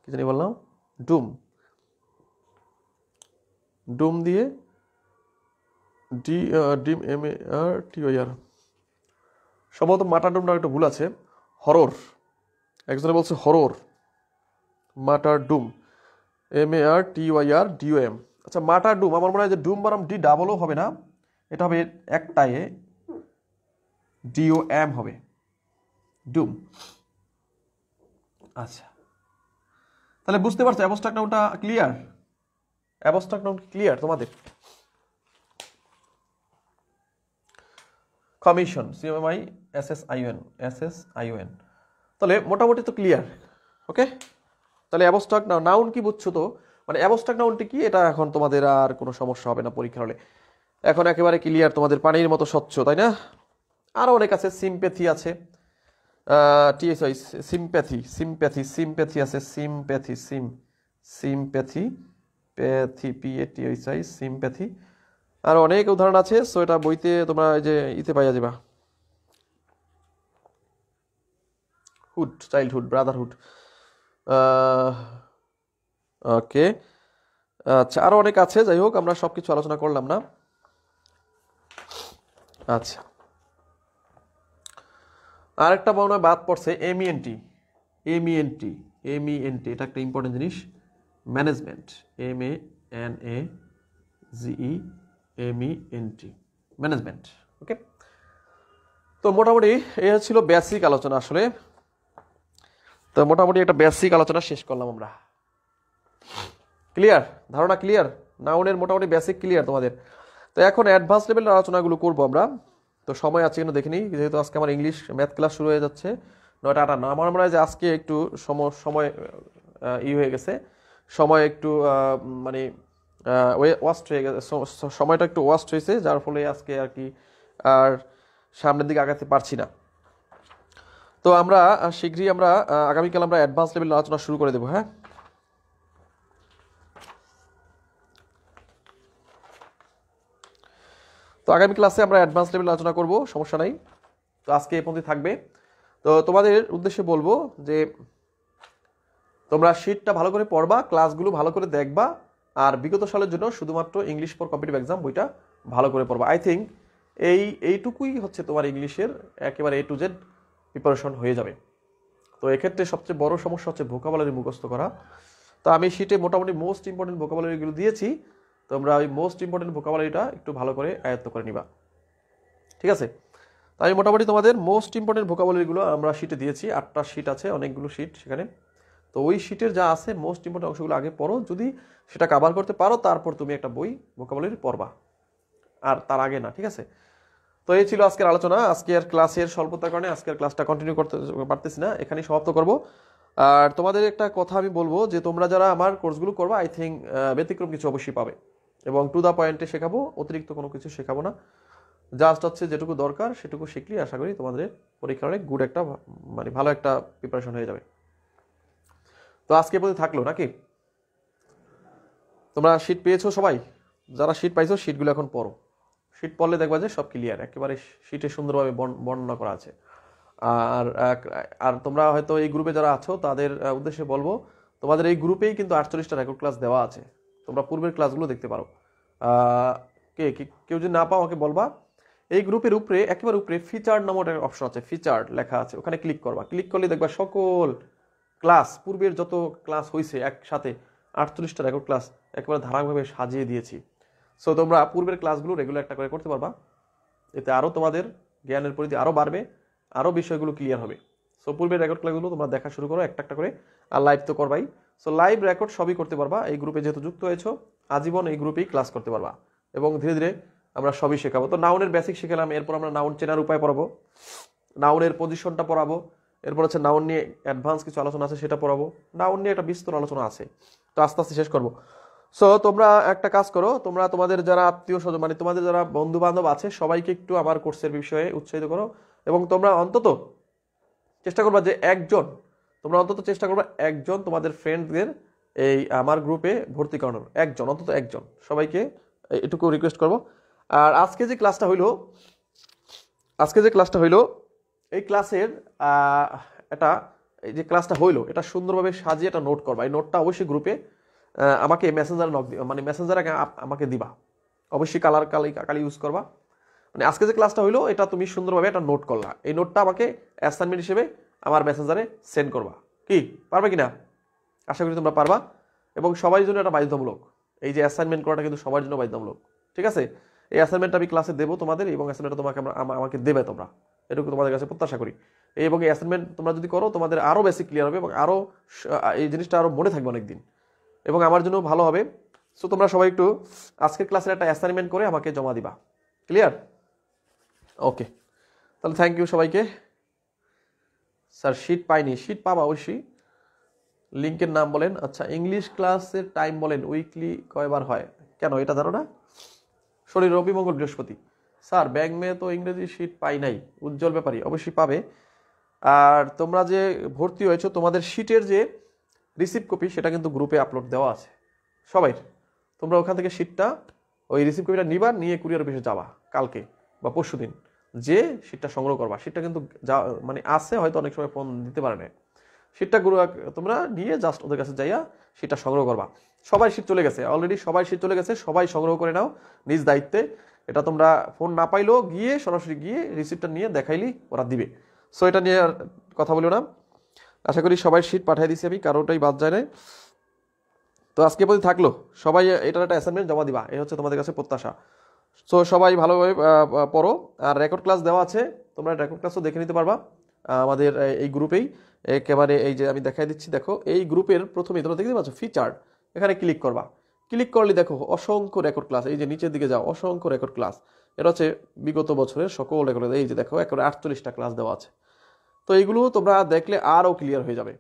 কি জানি বললাম, ডুম, ডুম দিয়ে ডিম, MARTYR। সম্ভবত মাটারডুমটা একটা ভুল আছে, হরর, একজনে বলছে হরর, মাটারডুম, MARTYRDUM। আচ্ছা মাটারডুম, আমার মনে হয় যে ডুম বারাম ডি ডাবলও হবে না, এটা হবে একটাই DOM হবে, ডুম। আচ্ছা তাহলে বুঝতে পারছো অ্যাবস্ট্রাক্ট নাউনটা ক্লিয়ার? অ্যাবস্ট্রাক্ট নাউন ক্লিয়ার তোমাদের? কমিশন, COMISSION, তাহলে মোটামুটি তো ক্লিয়ার। ওকে, তাহলে অ্যাবস্ট্রাক্ট নাউন কি বুঝছো তো, মানে অ্যাবস্ট্রাক্ট নাউনটি কি এটা এখন তোমাদের আর কোনো সমস্যা হবে না পরীক্ষার হলে, এখন একেবারে ক্লিয়ার, তোমাদের পানির মতো স্বচ্ছ, তাই না? আরও অনেক আছে, সিম্প্যাথি আছে, TSI সিম্প্যাথি, সিম্প্যাথি, সিম্প্যাথি আছে, সিম্প্যাথি, সিম্প্যাথি, PATHI সিম্প্যাথি। আর অনেক উদাহরণ আছে, সো এটা বইতে তোমরা এই যে ইতে পাইয়া যাবা। Hood, childhood, Brotherhood. ওকে আচ্ছা আরও অনেক আছে, যাই হোক আমরা সব কিছু আলোচনা করলাম না। আচ্ছা আরেকটা মনে হয় বাদ পড়ছে, MENT, এটা একটা ইম্পর্টেন্ট জিনিস, ম্যানেজমেন্ট, MANAGEMENT, ম্যানেজমেন্ট। ওকে, তো মোটামুটি এই ছিল বেসিক আলোচনা আসলে, তো মোটামুটি একটা বেসিক আলোচনা শেষ করলাম আমরা। ক্লিয়ার, ধারণা ক্লিয়ার, নাউনের মোটামুটি বেসিক ক্লিয়ার তোমাদের। তো এখন অ্যাডভান্স লেভেলের আলোচনাগুলো করবো আমরা, তো সময় আছে কিনা দেখে নিই, যেহেতু আজকে আমার ইংলিশ ম্যাথ ক্লাস শুরু হয়ে যাচ্ছে 9টা 58। আমার মনে হয় যে আজকে একটু সময় হয়ে গেছে, সময় একটু মানে ওয়াস্ট হয়ে গেছে, সময়টা একটু ওয়াস্ট হয়েছে, যার ফলে আজকে আর কি আর সামনের দিকে আগাতে পারছি না। তো আমরা শীঘ্রই আমরা আগামীকাল আমরা অ্যাডভান্স লেভেলের আলোচনা শুরু করে দেবো। হ্যাঁ, তো আগামী ক্লাসে আমরা অ্যাডভান্স লেভেল আলোচনা করব, সমস্যা নাই। তো আজকে এই পর্যন্ত থাকবে। তো তোমাদের উদ্দেশ্যে বলবো যে তোমরা শিটটা ভালো করে পড়বা, ক্লাসগুলো ভালো করে দেখবা, আর বিগত সালের জন্য শুধুমাত্র ইংলিশ ফর কম্পিটিটিভ এক্সাম বইটা ভালো করে পড়বা। আই থিঙ্ক এইটুকুই হচ্ছে তোমার ইংলিশের একেবারে A to Z প্রিপারেশন হয়ে যাবে। তো এক্ষেত্রে সবচেয়ে বড় সমস্যা হচ্ছে ভোকাবুলারি মুখস্থ করা। তো আমি শিটে মোটামুটি মোস্ট ইম্পর্টেন্ট ভোকাবুলারিগুলো দিয়েছি, তোমরা ওই মোস্ট ইম্পর্টেন্ট ভোকাবুলারিটা একটু ভালো করে আয়ত্ত করে নিবা, ঠিক আছে? তো আমি মোটামুটি তোমাদের মোস্ট ইম্পর্টেন্ট ভোকাবুলারিগুলো আমরা শিটে দিয়েছি, 8টা শিট আছে, অনেকগুলো শিট সেখানে। তো ওই শিটের যা আছে মোস্ট ইম্পর্টেন্ট অংশগুলো আগে পড়ো, যদি সেটা কভার করতে পারো তারপর তুমি একটা বই ভোকাবুলারি পড়বা, আর তার আগে না, ঠিক আছে? তো এই ছিল আজকের আলোচনা। আজকের ক্লাসের স্বল্পতার কারণে আজকের ক্লাসটা কন্টিনিউ করতে পারতেছি না, এখানেই সমাপ্ত করব। আর তোমাদের একটা কথা আমি বলবো যে তোমরা যারা আমার কোর্সগুলো করবা, আই থিঙ্ক ব্যতিক্রম কিছু অবশ্যই পাবে, এবং টু দ্য পয়েন্টে শেখাবো, অতিরিক্ত কোনো কিছু শেখাবো না। জাস্ট হচ্ছে যেটুকু দরকার সেটুকু শিখলে আশা করি তোমাদের পরীক্ষার অনেক গুড একটা মানে ভালো একটা প্রিপারেশন হয়ে যাবে। তো আজকে পর্যন্ত থাকলো নাকি? তোমরা শিট পেয়েছো সবাই? যারা শিট পাইছো শিটগুলো এখন পড়ো, শিট পড়লে দেখবা যে সব ক্লিয়ার, একেবারে শিটে সুন্দরভাবে বর্ণনা করা আছে। আর আর তোমরা হয়তো এই গ্রুপে যারা আছো তাদের উদ্দেশ্যে বলবো, তোমাদের এই গ্রুপেই কিন্তু 48টা রেকর্ড ক্লাস দেওয়া আছে, তোমরা পূর্বের ক্লাসগুলো দেখতে পারো। কেউ যদি না পাও আমাকে বলবা। এই গ্রুপের উপরে একেবারে উপরে ফিচার্ড নামক একটা অপশন আছে, ফিচার্ড লেখা আছে, ওখানে ক্লিক করবা। ক্লিক করলে দেখবা সকল ক্লাস, পূর্বের যত ক্লাস হয়েছে একসাথে 48টা রেকর্ড ক্লাস একেবারে ধারাবাহিকভাবে সাজিয়ে দিয়েছি। সো তোমরা পূর্বের ক্লাসগুলো রেগুলার একটা করে করতে পারবা, এতে আরও তোমাদের জ্ঞানের পরিধি আরও বাড়বে, আরও বিষয়গুলো ক্লিয়ার হবে। সো পূর্বের রেকর্ড ক্লাসগুলো তোমরা দেখা শুরু করো একটা একটা করে, আর লাইভ তো করবাই। সো লাইভ রেকর্ড সবই করতে পারবা, এই গ্রুপে যেহেতু যুক্ত হয়েছো আজীবন এই গ্রুপেই ক্লাস করতে পারবা, এবং ধীরে ধীরে আমরা সবই শেখাবো। তো নাউনের বেসিক শিখলাম, এরপর আমরা নাউন চেনার উপায় পড়াবো, নাউনের পজিশনটা পড়াবো, এরপর হচ্ছে নাউন নিয়ে অ্যাডভান্স কিছু আলোচনা আছে সেটা পড়াবো, নাউন নিয়ে একটা বিস্তর আলোচনা আছে, তো আস্তে আস্তে শেষ করবো। সো তোমরা একটা কাজ করো, তোমরা তোমাদের যারা আত্মীয় স্বজন মানে তোমাদের যারা বন্ধু বান্ধব আছে সবাইকে একটু আমার কোর্সের বিষয়ে উৎসাহিত করো, এবং তোমরা অন্তত চেষ্টা করবা যে একজন তোমাদের ফ্রেন্ডদের এই আমার গ্রুপে ভর্তি করানোর, অন্তত একজন, সবাইকে এটুকু রিকোয়েস্ট করবো। আর আজকে যে ক্লাসটা হইলো এই ক্লাসের এই যে ক্লাসটা হইলো এটা সুন্দরভাবে সাজিয়ে একটা নোট করবা, এই নোটটা অবশ্যই গ্রুপে আমাকে মেসেঞ্জারে মানে মেসেঞ্জারে আমাকে দিবা, অবশ্যই কালি ইউজ করবা। মানে আজকে যে ক্লাসটা হইলো এটা তুমি সুন্দরভাবে একটা নোট করলা, এই নোটটা আমাকে অ্যাসাইনমেন্ট হিসেবে আমার মেসেঞ্জারে সেন্ড করবা। কি পারবে কিনা? আশা করি তোমরা পারবা, এবং সবার জন্য এটা বাধ্যতামূলক, এই যে অ্যাসাইনমেন্ট করাটা কিন্তু সবার জন্য বাধ্যতামূলক, ঠিক আছে? এই অ্যাসাইনমেন্টটা আমি ক্লাসে দেবো তোমাদের, এবং অ্যাসাইনমেন্টটা আমাকে দেবে তোমরা, এটুকু তোমাদের কাছে প্রত্যাশা করি। এবং এই অ্যাসাইনমেন্ট তোমরা যদি করো তোমাদের আরও বেশি ক্লিয়ার হবে, এবং আরও এই জিনিসটা আরও মনে থাকবে অনেকদিন, এবং আমার জন্য ভালো হবে। সো তোমরা সবাই একটু আজকের ক্লাসের একটা অ্যাসাইনমেন্ট করে আমাকে জমা দিবা, ক্লিয়ার? ওকে, তাহলে থ্যাংক ইউ সবাইকে। স্যার শিট পাইনি, শিট পাবা অবশ্যই, লিঙ্কের নাম বলেন। আচ্ছা, ইংলিশ ক্লাসের টাইম বলেন, উইকলি কয়বার হয়, কেন এটা জানো না? শনি, রবি, মঙ্গল, বৃহস্পতি। স্যার ব্যাংক মে তো ইংরেজি শিট পাই নাই, উজ্জ্বল ব্যাপারী অবশ্যই পাবে। আর তোমরা যে ভর্তি হয়েছো তোমাদের শিটের যে রিসিপ্ট কপি সেটা কিন্তু গ্রুপে আপলোড দেওয়া আছে সবাই, তোমরা ওখান থেকে শিটটা ওই রিসিপ্ট কপিটা নিবা, নিয়ে কুরিয়ার অফিসে যাবা কালকে বা পরশুদিন, যে শিটটা সংগ্রহ করবা। শিটটা কিন্তু মানে আছে, হয়তো অনেক সময় ফোন দিতে পারে না, শিটটা তোমরা নিয়ে জাস্ট ওদের কাছে যাইয়া শিটটা সংগ্রহ করবা। সবাই শিট চলে গেছে অলরেডি, সবাই সংগ্রহ করে নাও নিজ দায়িত্বে। এটা তোমরা ফোন না পাইলেও গিয়ে সরাসরি গিয়ে রিসিপ্টটা নিয়ে দেখাইলেই ওরা দিবে। সো এটা নিয়ে আর কথা বলিও না, আশা করি সবাই শিট পাঠিয়ে দিছি আমি, কারোটাই বাদ যায় না। তো আজকে পর্যন্ত থাকলো, সবাই এটার একটা অ্যাসাইনমেন্ট জমা দিবা, এই হচ্ছে তোমাদের কাছে প্রত্যাশা। সো সবাই ভালোভাবে পড়ো, আর রেকর্ড ক্লাস দেওয়া আছে, তোমরা রেকর্ড ক্লাসও দেখে নিতে পারবা আমাদের এই গ্রুপেই। একেবারে এই যে আমি দেখাই দিচ্ছি, দেখো এই গ্রুপের প্রথমেই তোমরা দেখতে পাচ্ছ ফিচার, এখানে ক্লিক করবা। ক্লিক করলে দেখো অসংখ্য রেকর্ড ক্লাস, এই যে নিচের দিকে যাও, অসংখ্য রেকর্ড ক্লাস, এটা হচ্ছে বিগত বছরের সকল রেকর্ড। এই যে দেখো একেবারে 48টা ক্লাস দেওয়া আছে। তো এইগুলো তোমরা দেখলে আরও ক্লিয়ার হয়ে যাবে,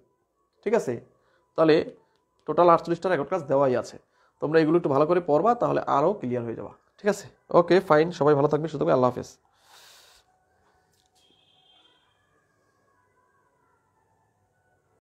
ঠিক আছে? তাহলে টোটাল 48টা রেকর্ড ক্লাস দেওয়াই আছে, তোমরা এগুলো একটু ভালো করে পড়বা, তাহলে আরও ক্লিয়ার হয়ে যাবা, ঠিক আছে? ওকে ফাইন, সবাই ভালো থাকবে, সুতরাং আল্লাহ হাফেজ।